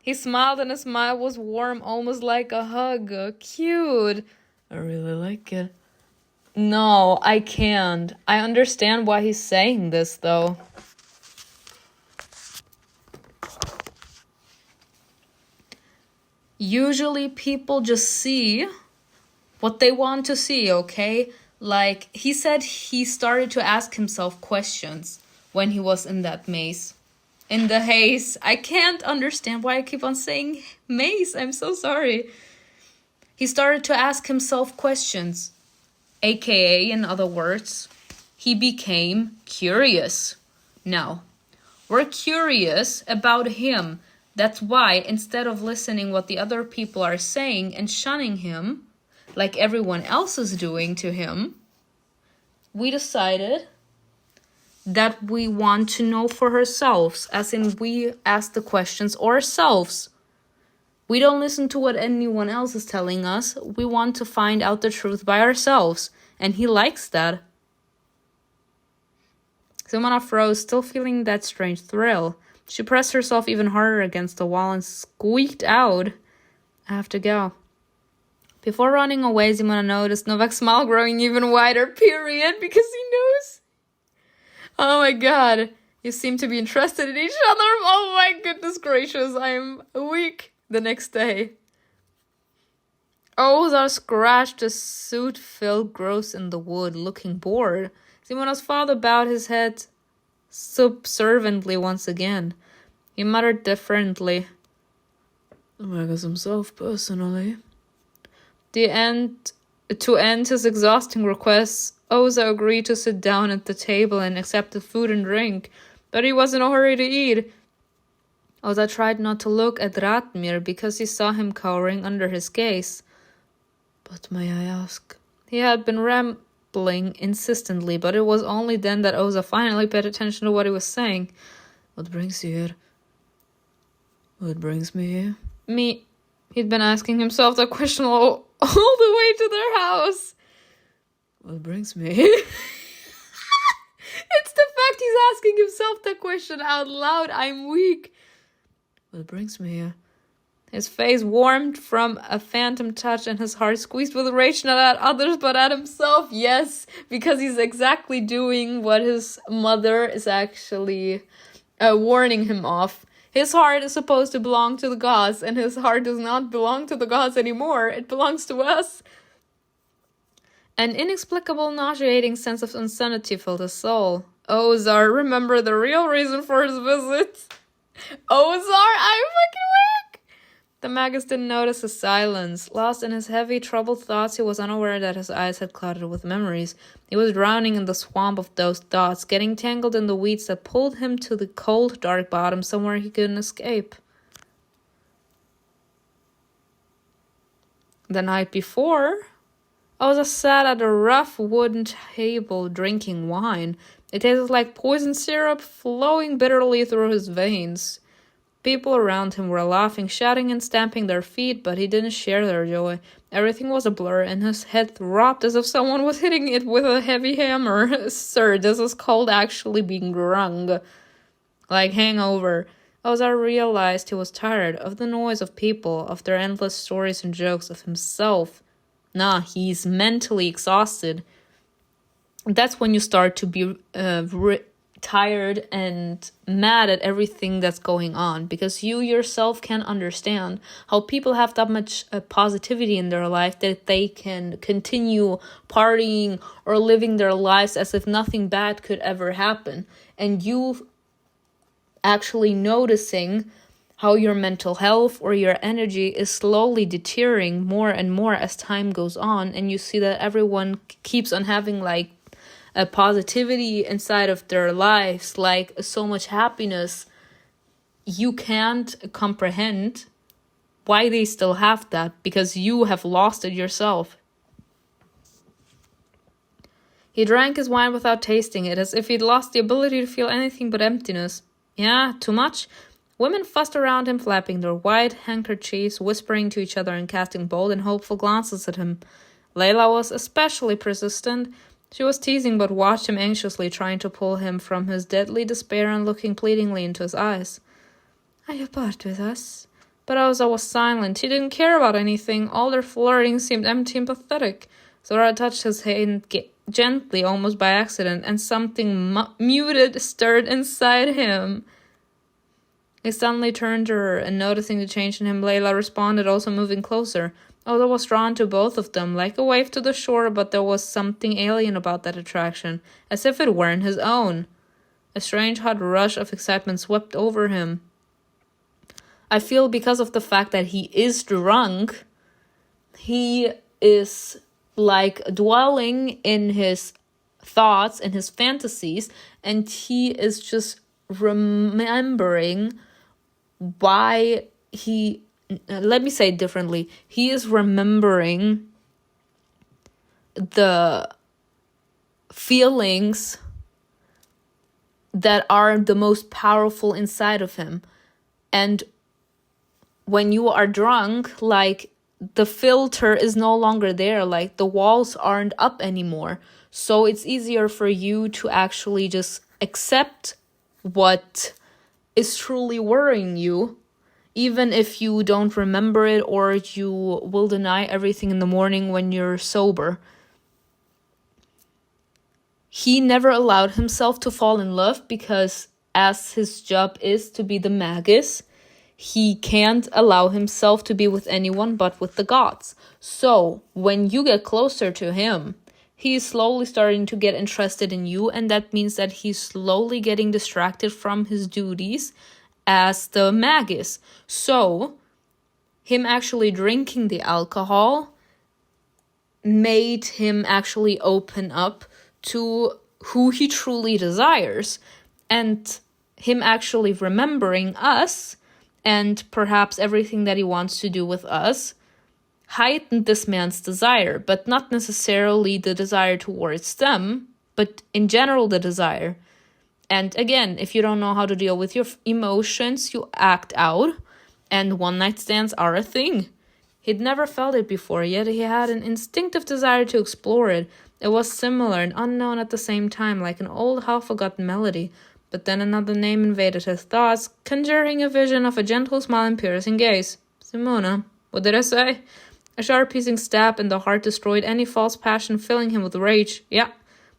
He smiled, and his smile was warm, almost like a hug. Cute. I really like it. No, I can't. I understand why he's saying this, though. Usually people just see what they want to see, okay? Like, he said he started to ask himself questions when he was in that maze. In the haze. I can't understand why I keep on saying maze. I'm so sorry. He started to ask himself questions. AKA, in other words, he became curious. Now, we're curious about him. That's why, instead of listening what the other people are saying and shunning him, like everyone else is doing to him, we decided that we want to know for ourselves, as in we ask the questions ourselves. We don't listen to what anyone else is telling us. We want to find out the truth by ourselves, and he likes that. Simona froze, still feeling that strange thrill. She pressed herself even harder against the wall and squeaked out, I have to go. Before running away, Simona noticed Novak's smile growing even wider, period, because he knows. Oh my god, you seem to be interested in each other. Oh my goodness gracious, I'm weak the next day. Ozar scratched a soot-filled growth in the wood, looking bored. Simona's father bowed his head subserviently once again. He muttered differently. The Magus himself, personally. To end his exhausting requests, Ozar agreed to sit down at the table and accepted food and drink, but he was in a hurry to eat. Ozar tried not to look at Ratmir because he saw him cowering under his gaze. But may I ask? He had been rambling insistently, but it was only then that Ozar finally paid attention to what he was saying. What brings you here? What brings me here? Me. He'd been asking himself that question all the way to their house. What brings me here? It's the fact he's asking himself that question out loud. I'm weak. What brings me here? His face warmed from a phantom touch and his heart squeezed with rage, not at others but at himself. Yes, because he's exactly doing what his mother is actually warning him of. His heart is supposed to belong to the gods, and his heart does not belong to the gods anymore. It belongs to us. An inexplicable, nauseating sense of insanity filled his soul. Ozar, remember the real reason for his visit. Ozar, I'm fucking weak! The Magus didn't notice his silence. Lost in his heavy, troubled thoughts, he was unaware that his eyes had clouded with memories. He was drowning in the swamp of those thoughts, getting tangled in the weeds that pulled him to the cold, dark bottom somewhere he couldn't escape. The night before, Ozar sat at a rough wooden table drinking wine. It tasted like poison syrup flowing bitterly through his veins. People around him were laughing, shouting, and stamping their feet, but he didn't share their joy. Everything was a blur, and his head throbbed as if someone was hitting it with a heavy hammer. Sir, this is called actually being drunk. Like hangover. Ozar realized he was tired of the noise of people, of their endless stories and jokes, of himself. Nah, he's mentally exhausted. That's when you start to be tired and mad at everything that's going on, because you yourself can understand how people have that much positivity in their life that they can continue partying or living their lives as if nothing bad could ever happen. And you actually noticing how your mental health or your energy is slowly deteriorating more and more as time goes on, and you see that everyone keeps on having like a positivity inside of their lives, like so much happiness. You can't comprehend why they still have that, because you have lost it yourself. He drank his wine without tasting it, as if he'd lost the ability to feel anything but emptiness. Yeah, too much? Women fussed around him, flapping their white handkerchiefs, whispering to each other and casting bold and hopeful glances at him. Layla was especially persistent. She was teasing but watched him anxiously, trying to pull him from his deadly despair and looking pleadingly into his eyes. Are you part with us? But Oza was silent. He didn't care about anything. All their flirting seemed empty and pathetic. Zora touched his hand gently, almost by accident, and something muted stirred inside him. He suddenly turned to her, and noticing the change in him, Layla responded, also moving closer. Oza was drawn to both of them, like a wave to the shore, but there was something alien about that attraction, as if it weren't his own. A strange hot rush of excitement swept over him. I feel because of the fact that he is drunk, he is like dwelling in his thoughts and his fantasies, and he is just remembering why he... let me say it differently. He is remembering the feelings that are the most powerful inside of him. And when you are drunk, like, the filter is no longer there. Like, the walls aren't up anymore. So it's easier for you to actually just accept what is truly worrying you, even if you don't remember it, or you will deny everything in the morning when you're sober. He never allowed himself to fall in love because, as his job is to be the magus, he can't allow himself to be with anyone but with the gods. So, when you get closer to him, he's slowly starting to get interested in you, and that means that he's slowly getting distracted from his duties as the magus. So, him actually drinking the alcohol made him actually open up to who he truly desires. And him actually remembering us, and perhaps everything that he wants to do with us, heightened this man's desire, but not necessarily the desire towards them, but in general the desire. And again, if you don't know how to deal with your emotions, you act out, and one-night stands are a thing. He'd never felt it before, yet he had an instinctive desire to explore it. It was similar and unknown at the same time, like an old half-forgotten melody. But then another name invaded his thoughts, conjuring a vision of a gentle smile and piercing gaze. Simona. What did I say? A sharp piercing stab in the heart destroyed any false passion, filling him with rage. Yeah.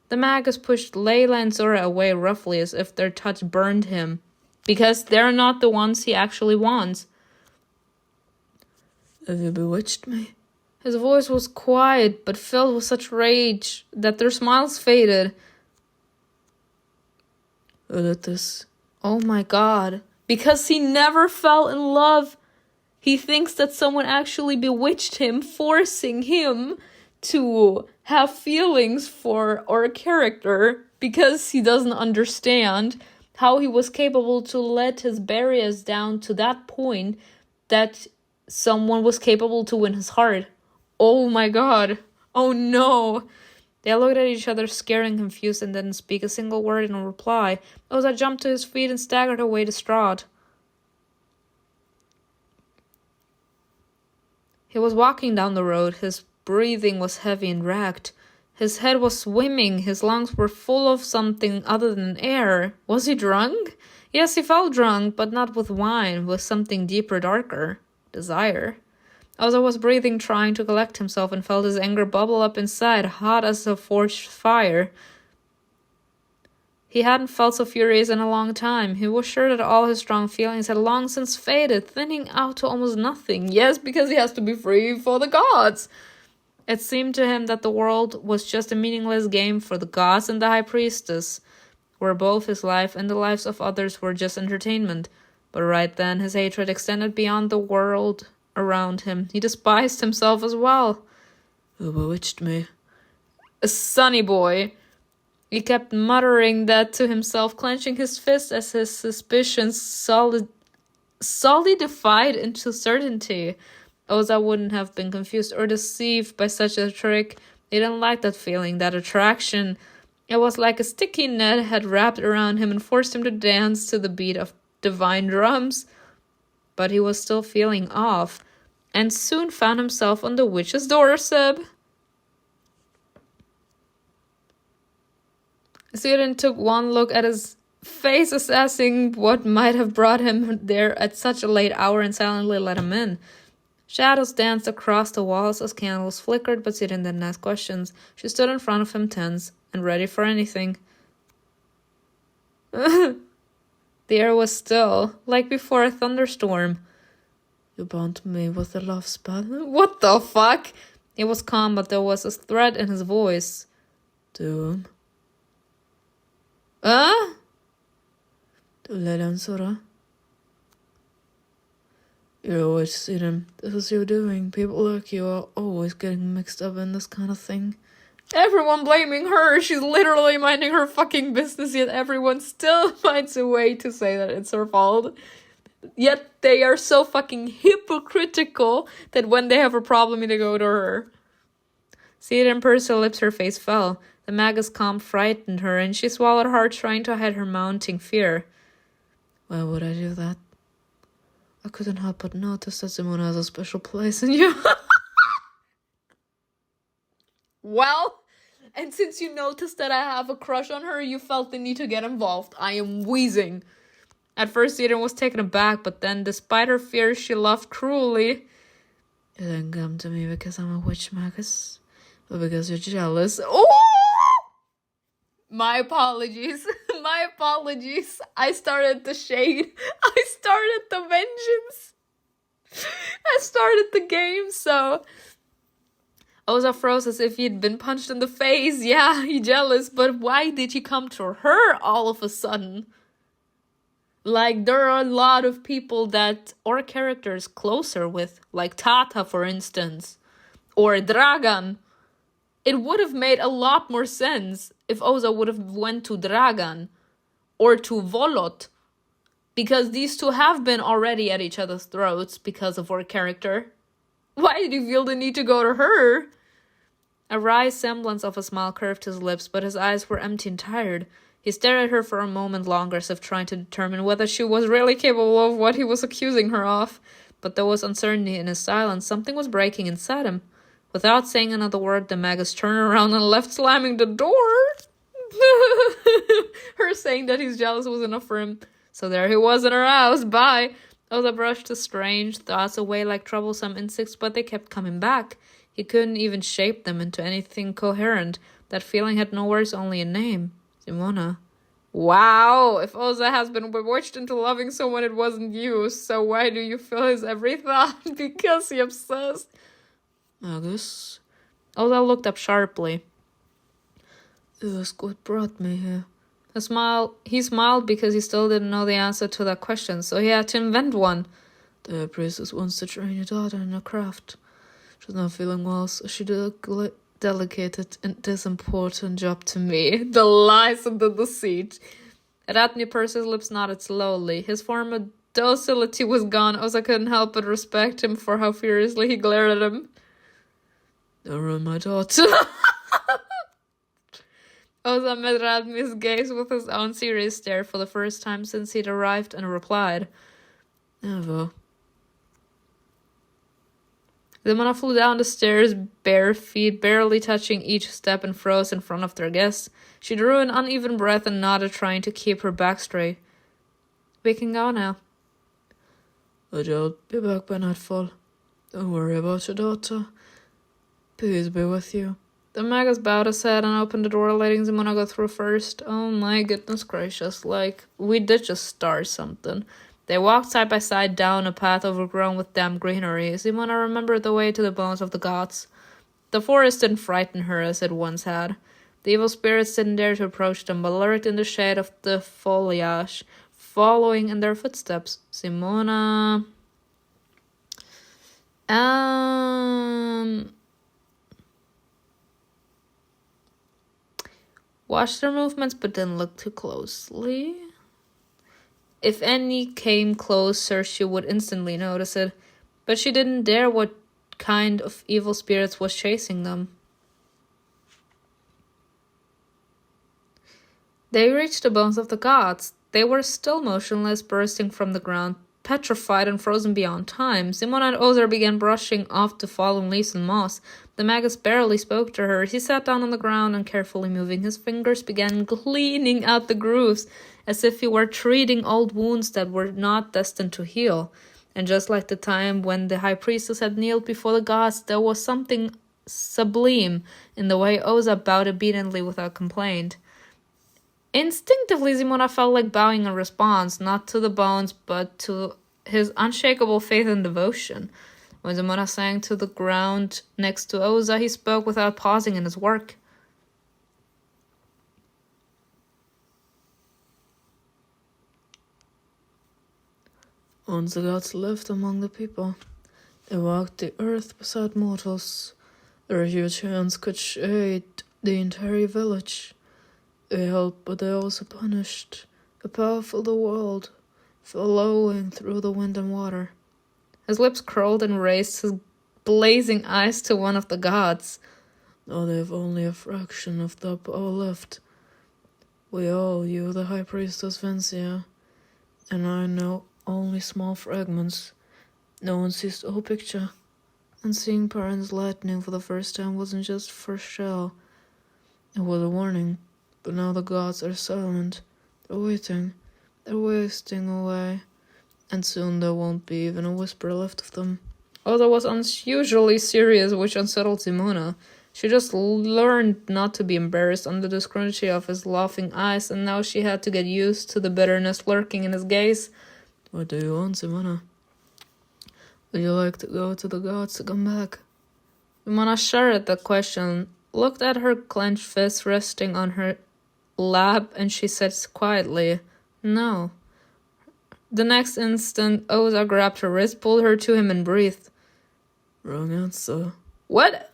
The magus pushed Layla and Zora away roughly, as if their touch burned him, because they're not the ones he actually wants. Have you bewitched me? His voice was quiet, but filled with such rage that their smiles faded. This. Oh my god. Because he never fell in love. He thinks that someone actually bewitched him, forcing him to have feelings for our character, because he doesn't understand how he was capable to let his barriers down to that point that someone was capable to win his heart. Oh my god. Oh no. They looked at each other, scared and confused, and didn't speak a single word in reply. Oza jumped to his feet and staggered away distraught. He was walking down the road. His breathing was heavy and ragged. His head was swimming. His lungs were full of something other than air. Was he drunk? Yes, he felt drunk, but not with wine, with something deeper, darker. Desire. Oza was breathing, trying to collect himself, and felt his anger bubble up inside, hot as a forged fire. He hadn't felt so furious in a long time. He was sure that all his strong feelings had long since faded, thinning out to almost nothing. Yes, because he has to be free for the gods. It seemed to him that the world was just a meaningless game for the gods and the high priestess, where both his life and the lives of others were just entertainment. But right then, his hatred extended beyond the world around him. He despised himself as well. Who bewitched me? A sonny boy. He kept muttering that to himself, clenching his fist as his suspicions solidified into certainty. Oza wouldn't have been confused or deceived by such a trick. He didn't like that feeling, that attraction. It was like a sticky net had wrapped around him and forced him to dance to the beat of divine drums. But he was still feeling off, and soon found himself on the witch's doorstep. SIRIN took one look at his face, assessing what might have brought him there at such a late hour, and silently let him in. Shadows danced across the walls as candles flickered, but SIRIN didn't ask questions. She stood in front of him, tense and ready for anything. The air was still, like before a thunderstorm. You bound me with a love spell? What the fuck? He was calm, but there was a threat in his voice. Du Huh? lille Sora. You're a witch, SIRIN. This is your doing. People like you are always getting mixed up in this kind of thing. Everyone blaming her. She's literally minding her fucking business, yet everyone still finds a way to say that it's her fault. Yet they are so fucking hypocritical that when they have a problem, they go to her. SIRIN pursed her lips, her face fell. The magus calm frightened her, and she swallowed hard, trying to hide her mounting fear. Why would I do that? I couldn't help but notice that Simona has a special place in you. Well, and since you noticed that I have a crush on her, you felt the need to get involved. I am wheezing. At first, SIRIN was taken aback, but then, despite her fears, she laughed cruelly. You didn't come to me because I'm a witch, Magus, but because you're jealous. Oh! My apologies. My apologies. I started the shade. I started the vengeance. I started the game, so... Oza froze as if he'd been punched in the face. Yeah, he's jealous, but why did he come to her all of a sudden? Like, there are a lot of people that... or characters closer with, like Tata, for instance. Or DRAGAN. It would have made a lot more sense if Oza would have went to DRAGAN or to VOLOT, because these two have been already at each other's throats because of her character. Why did he feel the need to go to her? A wry semblance of a smile curved his lips, but his eyes were empty and tired. He stared at her for a moment longer, as if trying to determine whether she was really capable of what he was accusing her of. But there was uncertainty in his silence. Something was breaking inside him. Without saying another word, the magus turned around and left, slamming the door. Her saying that he's jealous was enough for him. So there he was in her house. Bye. Oza brushed the strange thoughts away like troublesome insects, but they kept coming back. He couldn't even shape them into anything coherent. That feeling had no words, only a name. Simona. Wow, if Oza has been bewitched into loving someone, it wasn't you. So why do you feel his every thought? Because he obsessed. Magus? Oza looked up sharply. Ask what brought me here. He smiled because he still didn't know the answer to that question, so he had to invent one. The high priestess wants to train your daughter in her craft. She's not feeling well, so she delegated this important job to me. The lies and the deceit. Ratni pursed his lips, nodded slowly. His former docility was gone. Oza couldn't help but respect him for how furiously he glared at him. Don't ruin my daughter. Oza met Radmi's gaze with his own serious stare for the first time since he'd arrived, and replied, Never. Zimona flew down the stairs, bare feet barely touching each step, and froze in front of their guests. She drew an uneven breath and nodded, trying to keep her back straight. We can go now. I'll be back by nightfall. Don't worry about your daughter. Peace be with you. The Magus bowed his head and opened the door, letting Zimona go through first. Oh my goodness gracious, we did just start something. They walked side by side down a path overgrown with damp greenery. Zimona remembered the way to the bones of the gods. The forest didn't frighten her as it once had. The evil spirits didn't dare to approach them, but lurked in the shade of the foliage, following in their footsteps. Zimona... watched their movements, but didn't look too closely. If any came closer, she would instantly notice it, but she didn't dare what kind of evil spirits was chasing them. They reached the bones of the gods. They were still motionless, bursting from the ground, petrified and frozen beyond time. Zimona and OZAR began brushing off the fallen leaves and moss. The Magus barely spoke to her. He sat down on the ground and, carefully moving his fingers, began cleaning out the grooves, as if he were treating old wounds that were not destined to heal. And just like the time when the high priestess had kneeled before the gods, there was something sublime in the way OZAR bowed obediently without complaint. Instinctively, Zimona felt like bowing in response, not to the bones, but to his unshakable faith and devotion. When Zimona sank to the ground next to OZAR, he spoke without pausing in his work. Once the gods lived among the people. They walked the earth beside mortals. Their huge hands could shade the entire village. They helped, but they also punished. A power filled the world, flowing through the wind and water. His lips curled and raised his blazing eyes to one of the gods. Now they have only a fraction of the power left. We all, you, the High Priestess Vencia, and I know only small fragments. No one sees the whole picture. And seeing Parent's lightning for the first time wasn't just for show. It was a warning. But now the gods are silent. They're waiting. They're wasting away. And soon there won't be even a whisper left of them. OZAR was unusually serious, which unsettled Zimona. She just learned not to be embarrassed under the scrutiny of his laughing eyes, and now she had to get used to the bitterness lurking in his gaze. What do you want, Zimona? Would you like to go to the gods to come back? Zimona shuddered at the question, looked at her clenched fist resting on her lap, and she said quietly, "No." The next instant, OZAR grabbed her wrist, pulled her to him, and breathed. Wrong answer. What?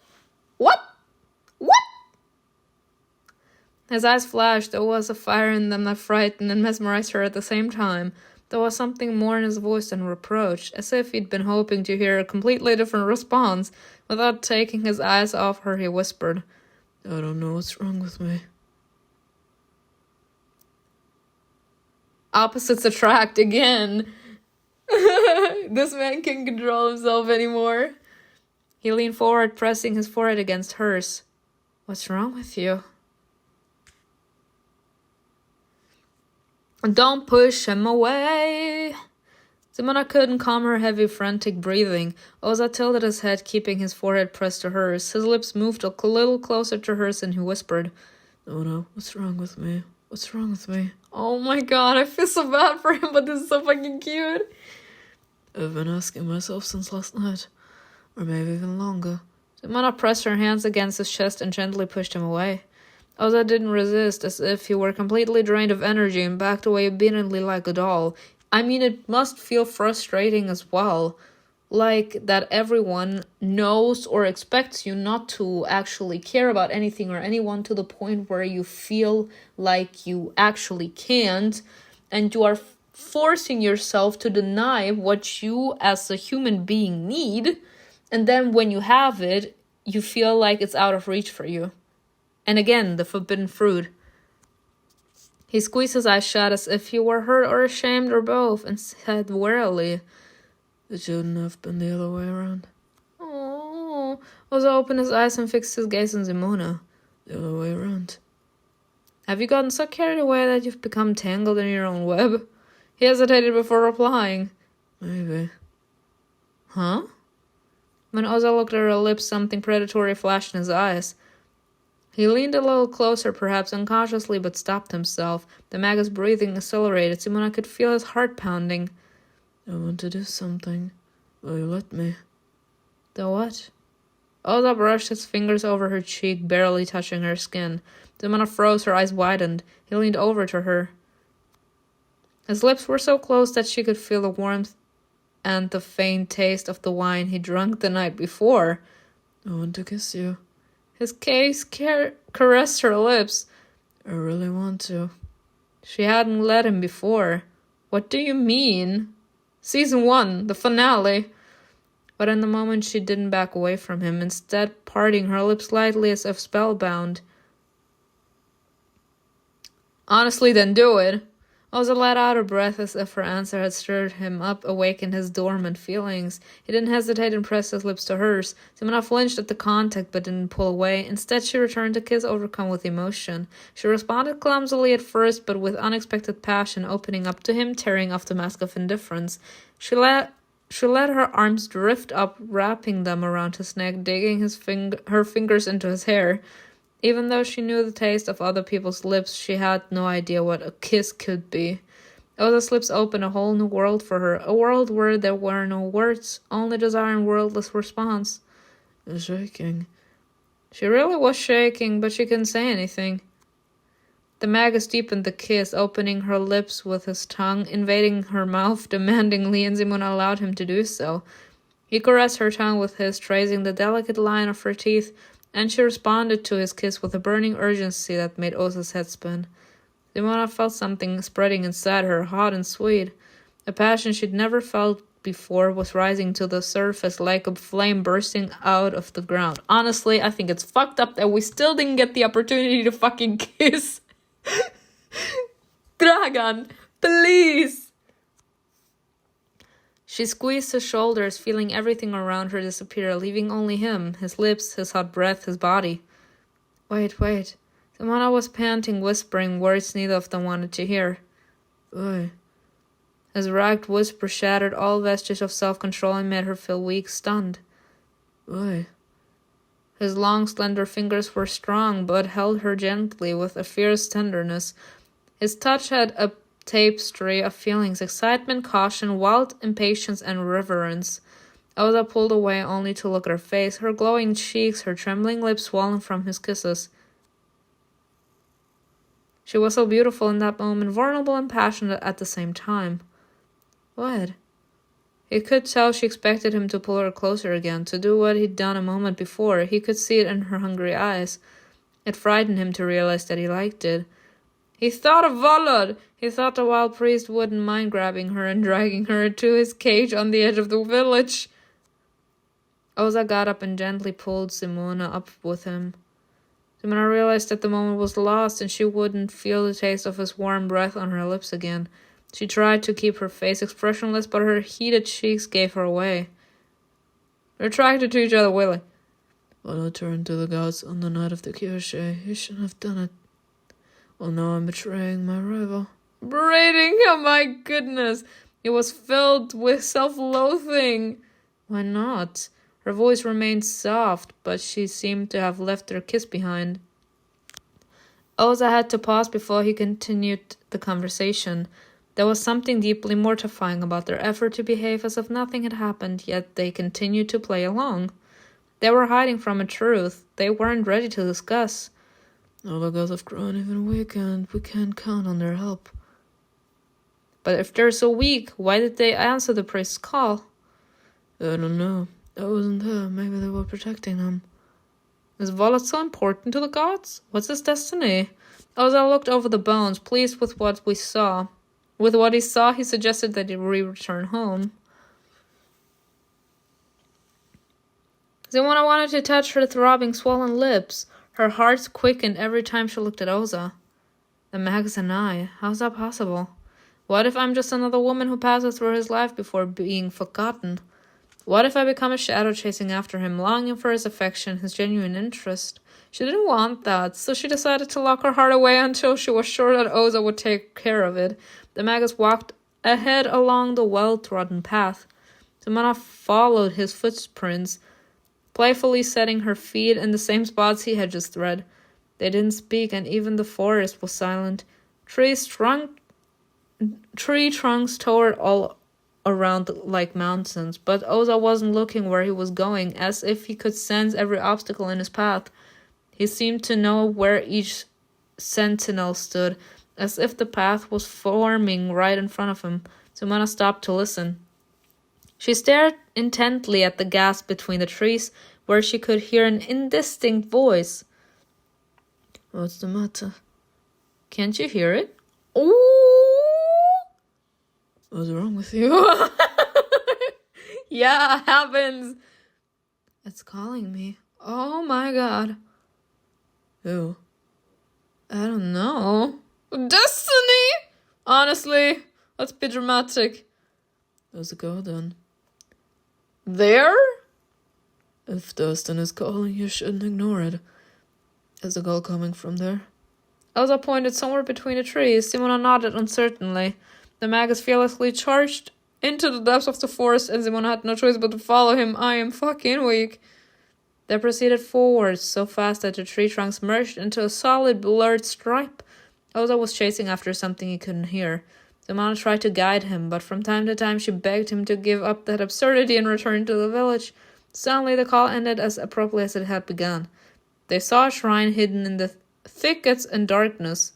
His eyes flashed. There was a fire in them that frightened and mesmerized her at the same time. There was something more in his voice than reproach, as if he'd been hoping to hear a completely different response. Without taking his eyes off her, he whispered, I don't know what's wrong with me. Opposites attract again. This man can't control himself anymore. He leaned forward, pressing his forehead against hers. What's wrong with you? Don't push him away. Zimona couldn't calm her heavy, frantic breathing. OZAR tilted his head, keeping his forehead pressed to hers. His lips moved a little closer to hers, and he whispered, No, what's wrong with me? What's wrong with me? Oh my god, I feel so bad for him, but this is so fucking cute. I've been asking myself since last night, or maybe even longer. Zimona pressed her hands against his chest and gently pushed him away. OZAR didn't resist, as if he were completely drained of energy, and backed away obediently like a doll. I mean, it must feel frustrating as well. Like that everyone knows or expects you not to actually care about anything or anyone, to the point where you feel like you actually can't, and you are forcing yourself to deny what you as a human being need, and then when you have it, you feel like it's out of reach for you. And again, the forbidden fruit. He squeezed his eyes shut, as if he were hurt or ashamed or both, and said wearily, It shouldn't have been the other way around. "Oh." Oza opened his eyes and fixed his gaze on Simona. The other way around. Have you gotten so carried away that you've become tangled in your own web? He hesitated before replying. Maybe. Huh? When Oza looked at her lips, something predatory flashed in his eyes. He leaned a little closer, perhaps unconsciously, but stopped himself. The mag's breathing accelerated. Simona could feel his heart pounding. I want to do something. Will you let me? The what? Oza brushed his fingers over her cheek, barely touching her skin. Simona froze, her eyes widened. He leaned over to her. His lips were so close that she could feel the warmth and the faint taste of the wine he drank the night before. I want to kiss you. His gaze caressed her lips. I really want to. She hadn't let him before. What do you mean? Season 1, the finale. But in the moment she didn't back away from him, instead parting her lips lightly as if spellbound. Honestly, then do it. Oza let out a breath as if her answer had stirred him up, awakened his dormant feelings. He didn't hesitate and pressed his lips to hers. Simona flinched at the contact but didn't pull away. Instead, she returned the kiss, overcome with emotion. She responded clumsily at first, but with unexpected passion, opening up to him, tearing off the mask of indifference. She let her arms drift up, wrapping them around his neck, digging her fingers into his hair. Even though she knew the taste of other people's lips, she had no idea what a kiss could be. Oza's lips opened a whole new world for her, a world where there were no words, only desire and wordless response. I'm shaking. She really was shaking, but she couldn't say anything. The magus deepened the kiss, opening her lips with his tongue, invading her mouth demandingly, and Simona allowed him to do so. He caressed her tongue with his, tracing the delicate line of her teeth, and she responded to his kiss with a burning urgency that made Oza's head spin. Simona felt something spreading inside her, hot and sweet. A passion she'd never felt before was rising to the surface like a flame bursting out of the ground. Honestly, I think it's fucked up that we still didn't get the opportunity to fucking kiss. Dragan, please! She squeezed his shoulders, feeling everything around her disappear, leaving only him, his lips, his hot breath, his body. Wait. Simona was panting, whispering words neither of them wanted to hear. Why? His ragged whisper shattered all vestige of self-control and made her feel weak, stunned. Why? His long, slender fingers were strong, but held her gently with a fierce tenderness. His touch had a tapestry of feelings, excitement, caution, wild impatience, and reverence. Oza pulled away only to look at her face, her glowing cheeks, her trembling lips swollen from his kisses. She was so beautiful in that moment, vulnerable and passionate at the same time. What? He could tell she expected him to pull her closer again, to do what he'd done a moment before. He could see it in her hungry eyes. It frightened him to realize that he liked it. He thought of VOLOT. He thought the wild priest wouldn't mind grabbing her and dragging her to his cage on the edge of the village. Oza got up and gently pulled Simona up with him. Simona realized that the moment was lost and she wouldn't feel the taste of his warm breath on her lips again. She tried to keep her face expressionless, but her heated cheeks gave her away. They're attracted to each other, Willie. VOLOT turned to the gods on the night of the Kyoshe. You shouldn't have done it. Well, now I'm betraying my rival. Berating? Oh my goodness. It was filled with self-loathing. Why not? Her voice remained soft, but she seemed to have left her kiss behind. Oza had to pause before he continued the conversation. There was something deeply mortifying about their effort to behave as if nothing had happened, yet they continued to play along. They were hiding from a truth they weren't ready to discuss. All the gods have grown even weaker, and we can't count on their help. But if they're so weak, why did they answer the priest's call? I don't know. I wasn't there. Maybe they were protecting him. Is VOLOT so important to the gods? What's his destiny? Oza looked over the bones, pleased with what we saw. With what he saw, he suggested that he return home. Simona wanted to touch her throbbing, swollen lips. Her heart quickened every time she looked at Oza. The magus and I, how's that possible? What if I'm just another woman who passes through his life before being forgotten? What if I become a shadow chasing after him, longing for his affection, his genuine interest? She didn't want that, so she decided to lock her heart away until she was sure that Ozar would take care of it. The magus walked ahead along the well-trodden path. Simona followed his footprints, playfully setting her feet in the same spots he had just tread. They didn't speak, and even the forest was silent. Tree trunks towered all around like mountains, but Ozar wasn't looking where he was going, as if he could sense every obstacle in his path. He seemed to know where each sentinel stood, as if the path was forming right in front of him. Simona stopped to listen. She stared intently at the gap between the trees, where she could hear an indistinct voice. What's the matter? Can't you hear it? Ooh! What's wrong with you? Yeah, it happens. It's calling me. Oh my god. Who? I don't know. Destiny! Honestly, let's be dramatic. There's a go then. There? If Dustin is calling, you shouldn't ignore it. Is the call coming from there? Elsa pointed somewhere between the trees. Simona nodded uncertainly. The magus fearlessly charged into the depths of the forest, and Simona had no choice but to follow him. I am fucking weak. They proceeded forward so fast that the tree trunks merged into a solid blurred stripe. Elsa was chasing after something he couldn't hear. Simona tried to guide him, but from time to time she begged him to give up that absurdity and return to the village. Suddenly the call ended as abruptly as it had begun. They saw a shrine hidden in the thickets and darkness.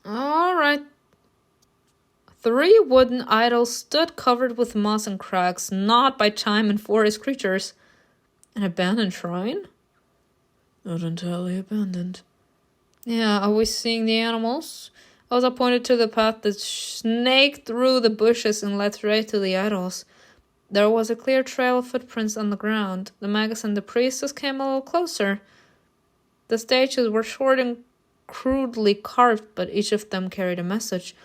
All right. 3 wooden idols stood covered with moss and cracks, gnawed by time and forest creatures. An abandoned shrine? Not entirely abandoned. Yeah, are we seeing the animals? Oza pointed to the path that snaked through the bushes and led straight to the idols. There was a clear trail of footprints on the ground. The magus and the priestess came a little closer. The statues were short and crudely carved, but each of them carried a message.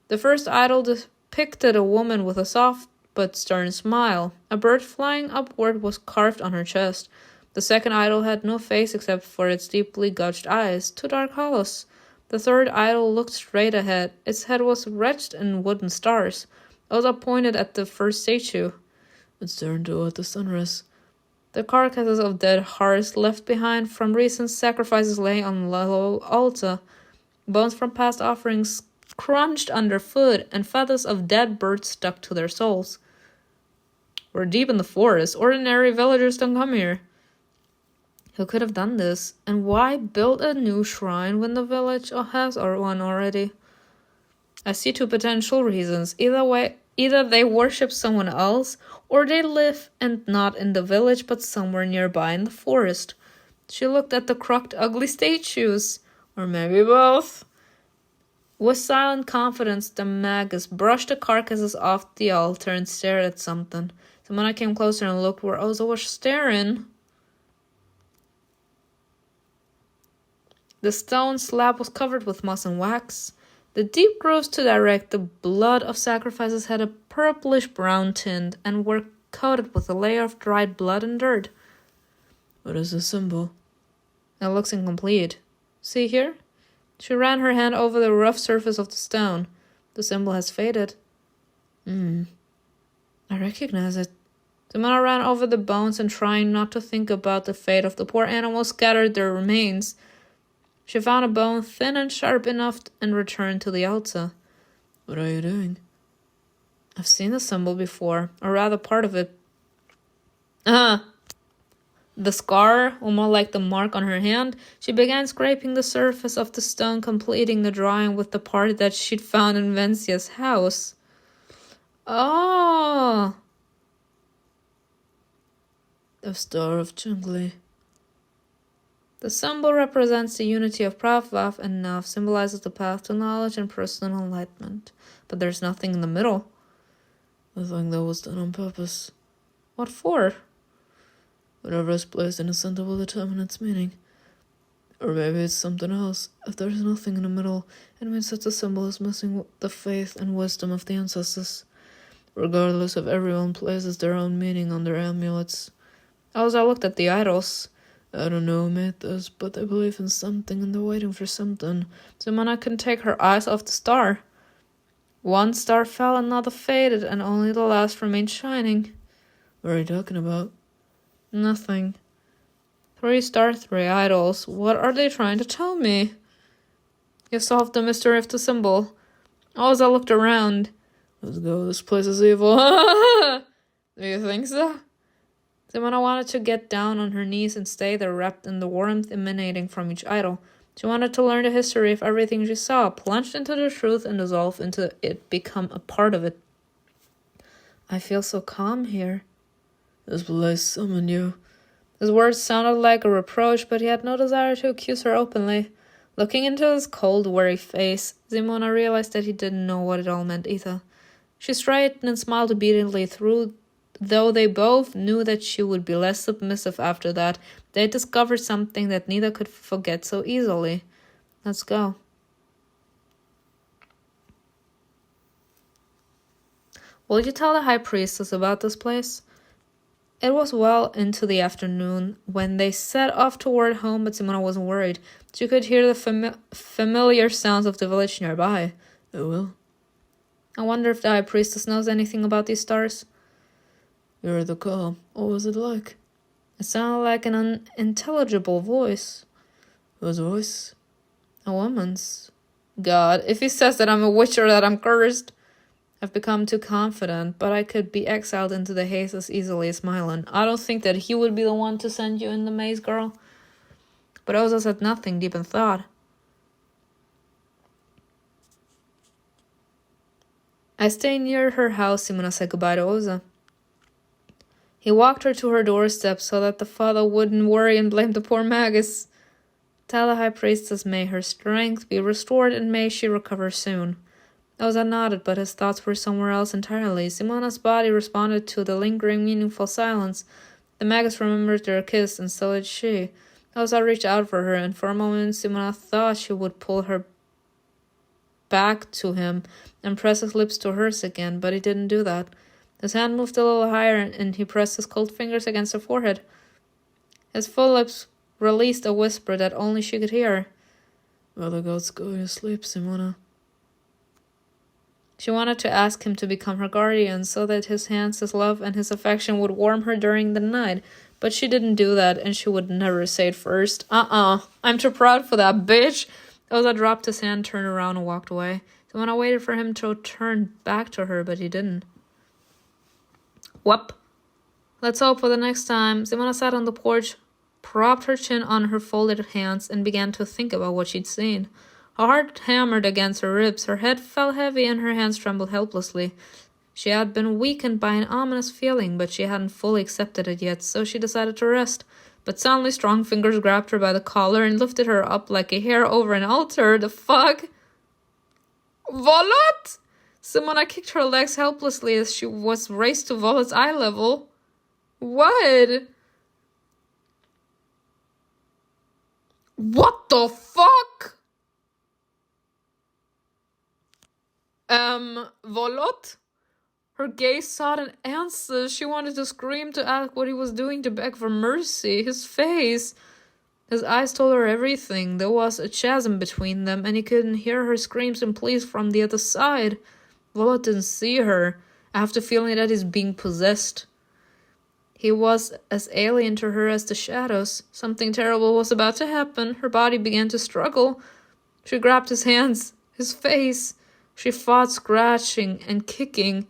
The first idol depicted a woman with a soft but stern smile. A bird flying upward was carved on her chest. The second idol had no face except for its deeply gouged eyes, 2 dark hollows. The third idol looked straight ahead. Its head was wretched in wooden stars. Oza pointed at the first statue. It's turned toward the sunrise. The carcasses of dead hearts left behind from recent sacrifices lay on the low altar. Bones from past offerings crunched underfoot, and feathers of dead birds stuck to their soles. We're deep in the forest. Ordinary villagers don't come here. Who could have done this? And why build a new shrine when the village has one already? I see 2 potential reasons. Either they worship someone else, or they live and not in the village but somewhere nearby in the forest. She looked at the crooked, ugly statues. Or maybe both. With silent confidence, the magus brushed the carcasses off the altar and stared at something. Simona came closer and looked where Oza was staring. The stone slab was covered with moss and wax. The deep grooves to direct the blood of sacrifices had a purplish-brown tint and were coated with a layer of dried blood and dirt. What is the symbol? It looks incomplete. See here? She ran her hand over the rough surface of the stone. The symbol has faded. I recognize it. Simona ran over the bones and, trying not to think about the fate of the poor animals, scattered their remains. She found a bone thin and sharp enough and returned to the altar. What are you doing? I've seen the symbol before, or rather part of it. The scar, or more like the mark on her hand. She began scraping the surface of the stone, completing the drawing with the part that she'd found in Vencia's house. Oh! The Star of Jungli. The symbol represents the unity of Prav, Vav, and Nav, symbolizes the path to knowledge and personal enlightenment. But there's nothing in the middle. I think that was done on purpose. What for? Whatever is placed in the center will determine its meaning. Or maybe it's something else. If there's nothing in the middle, it means that the symbol is missing the faith and wisdom of the ancestors. Regardless if everyone places their own meaning on their amulets. As I looked at the idols. I don't know who made this, but they believe in something and they're waiting for something. Simona couldn't take her eyes off the star. One star fell, another faded, and only the last remained shining. What are you talking about? Nothing. 3 stars, 3 idols. What are they trying to tell me? You solved the mystery of the symbol. As I looked around. Let's go, this place is evil. Do you think so? Simona wanted to get down on her knees and stay there wrapped in the warmth emanating from each idol. She wanted to learn the history of everything she saw, plunged into the truth and dissolve into it, become a part of it. I feel so calm here. This place summoned you. His words sounded like a reproach, but he had no desire to accuse her openly. Looking into his cold, weary face, Simona realized that he didn't know what it all meant either. She straightened and smiled obediently though they both knew that she would be less submissive after that. They discovered something that neither could forget so easily. Let's go. Will you tell the high priestess about this place? It was well into the afternoon when they set off toward home, but Simona wasn't worried. She could hear the familiar sounds of the village nearby. I will. I wonder if the high priestess knows anything about these stars. You heard the call. What was it like? It sounded like an unintelligible voice. Whose voice? A woman's. God, if he says that I'm a witch or that I'm cursed. I've become too confident, but I could be exiled into the haze as easily as Mylan. I don't think that he would be the one to send you in the maze, girl. But Oza said nothing deep in thought. I stay near her house, Simona said goodbye to Oza. He walked her to her doorstep so that the father wouldn't worry and blame the poor Magus. Tell the high priestess may her strength be restored and may she recover soon. Oza nodded, but his thoughts were somewhere else entirely. Simona's body responded to the lingering, meaningful silence. The Magus remembered their kiss, and so did she. Oza reached out for her, and for a moment Simona thought she would pull her back to him and press his lips to hers again, but he didn't do that. His hand moved a little higher, and he pressed his cold fingers against her forehead. His full lips released a whisper that only she could hear. Well, the gods go to sleep, Simona. She wanted to ask him to become her guardian so that his hands, his love, and his affection would warm her during the night, but she didn't do that, and she would never say it first. I'm too proud for that, bitch! Oza dropped his hand, turned around, and walked away. Simona waited for him to turn back to her, but he didn't. Whoop. Let's hope for the next time. Simona sat on the porch, propped her chin on her folded hands, and began to think about what she'd seen. Her heart hammered against her ribs, her head fell heavy, and her hands trembled helplessly. She had been weakened by an ominous feeling, but she hadn't fully accepted it yet, so she decided to rest. But suddenly strong fingers grabbed her by the collar and lifted her up like a hare over an altar. The fuck? VOLOT? Simona kicked her legs helplessly as she was raised to Volot's eye level. What? What the fuck? VOLOT? Her gaze sought an answer. She wanted to scream, to ask what he was doing, to beg for mercy. His face. His eyes told her everything. There was a chasm between them, and he couldn't hear her screams and pleas from the other side. VOLOT didn't see her, after feeling that he's being possessed. He was as alien to her as the shadows. Something terrible was about to happen. Her body began to struggle. She grabbed his hands, his face. She fought, scratching and kicking.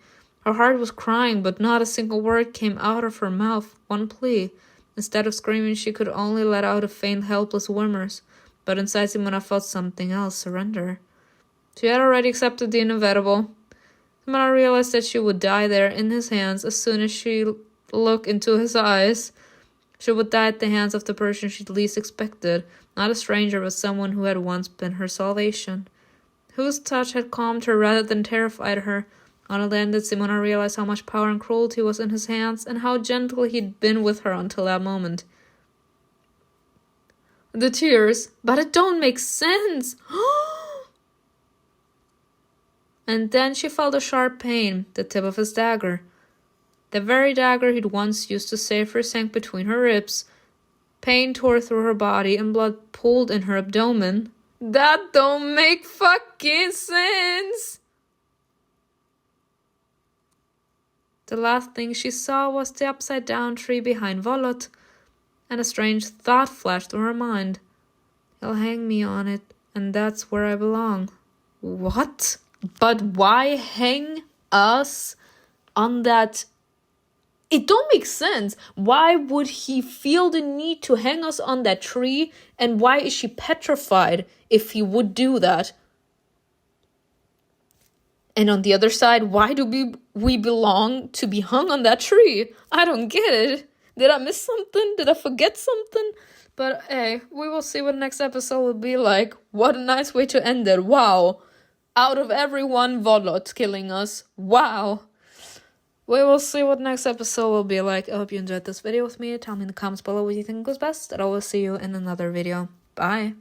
Her heart was crying, but not a single word came out of her mouth, one plea. Instead of screaming, she could only let out a faint, helpless whimpers. But inside Simona felt something else, surrender. She had already accepted the inevitable. Simona realized that she would die there in his hands as soon as she looked into his eyes. She would die at the hands of the person she'd least expected, not a stranger, but someone who had once been her salvation. Whose touch had calmed her rather than terrified her. Only then did Simona realize how much power and cruelty was in his hands, and how gentle he'd been with her until that moment. the tears, but it don't make sense. And then she felt a sharp pain, the tip of his dagger. The very dagger he'd once used to save her sank between her ribs. Pain tore through her body and blood pooled in her abdomen. That don't make fucking sense! The last thing she saw was the upside-down tree behind VOLOT, and a strange thought flashed through her mind. He'll hang me on it, and that's where I belong. What? But why hang us on that? It don't make sense. Why would he feel the need to hang us on that tree? And why is she petrified if he would do that? And on the other side, why do we belong to be hung on that tree? I don't get it. Did I miss something? Did I forget something? But hey, we will see what next episode will be like. What a nice way to end it. Wow. Out of everyone, VOLOT killing us. Wow. We will see what next episode will be like. I hope you enjoyed this video with me. Tell me in the comments below what you think goes best. And I will see you in another video. Bye.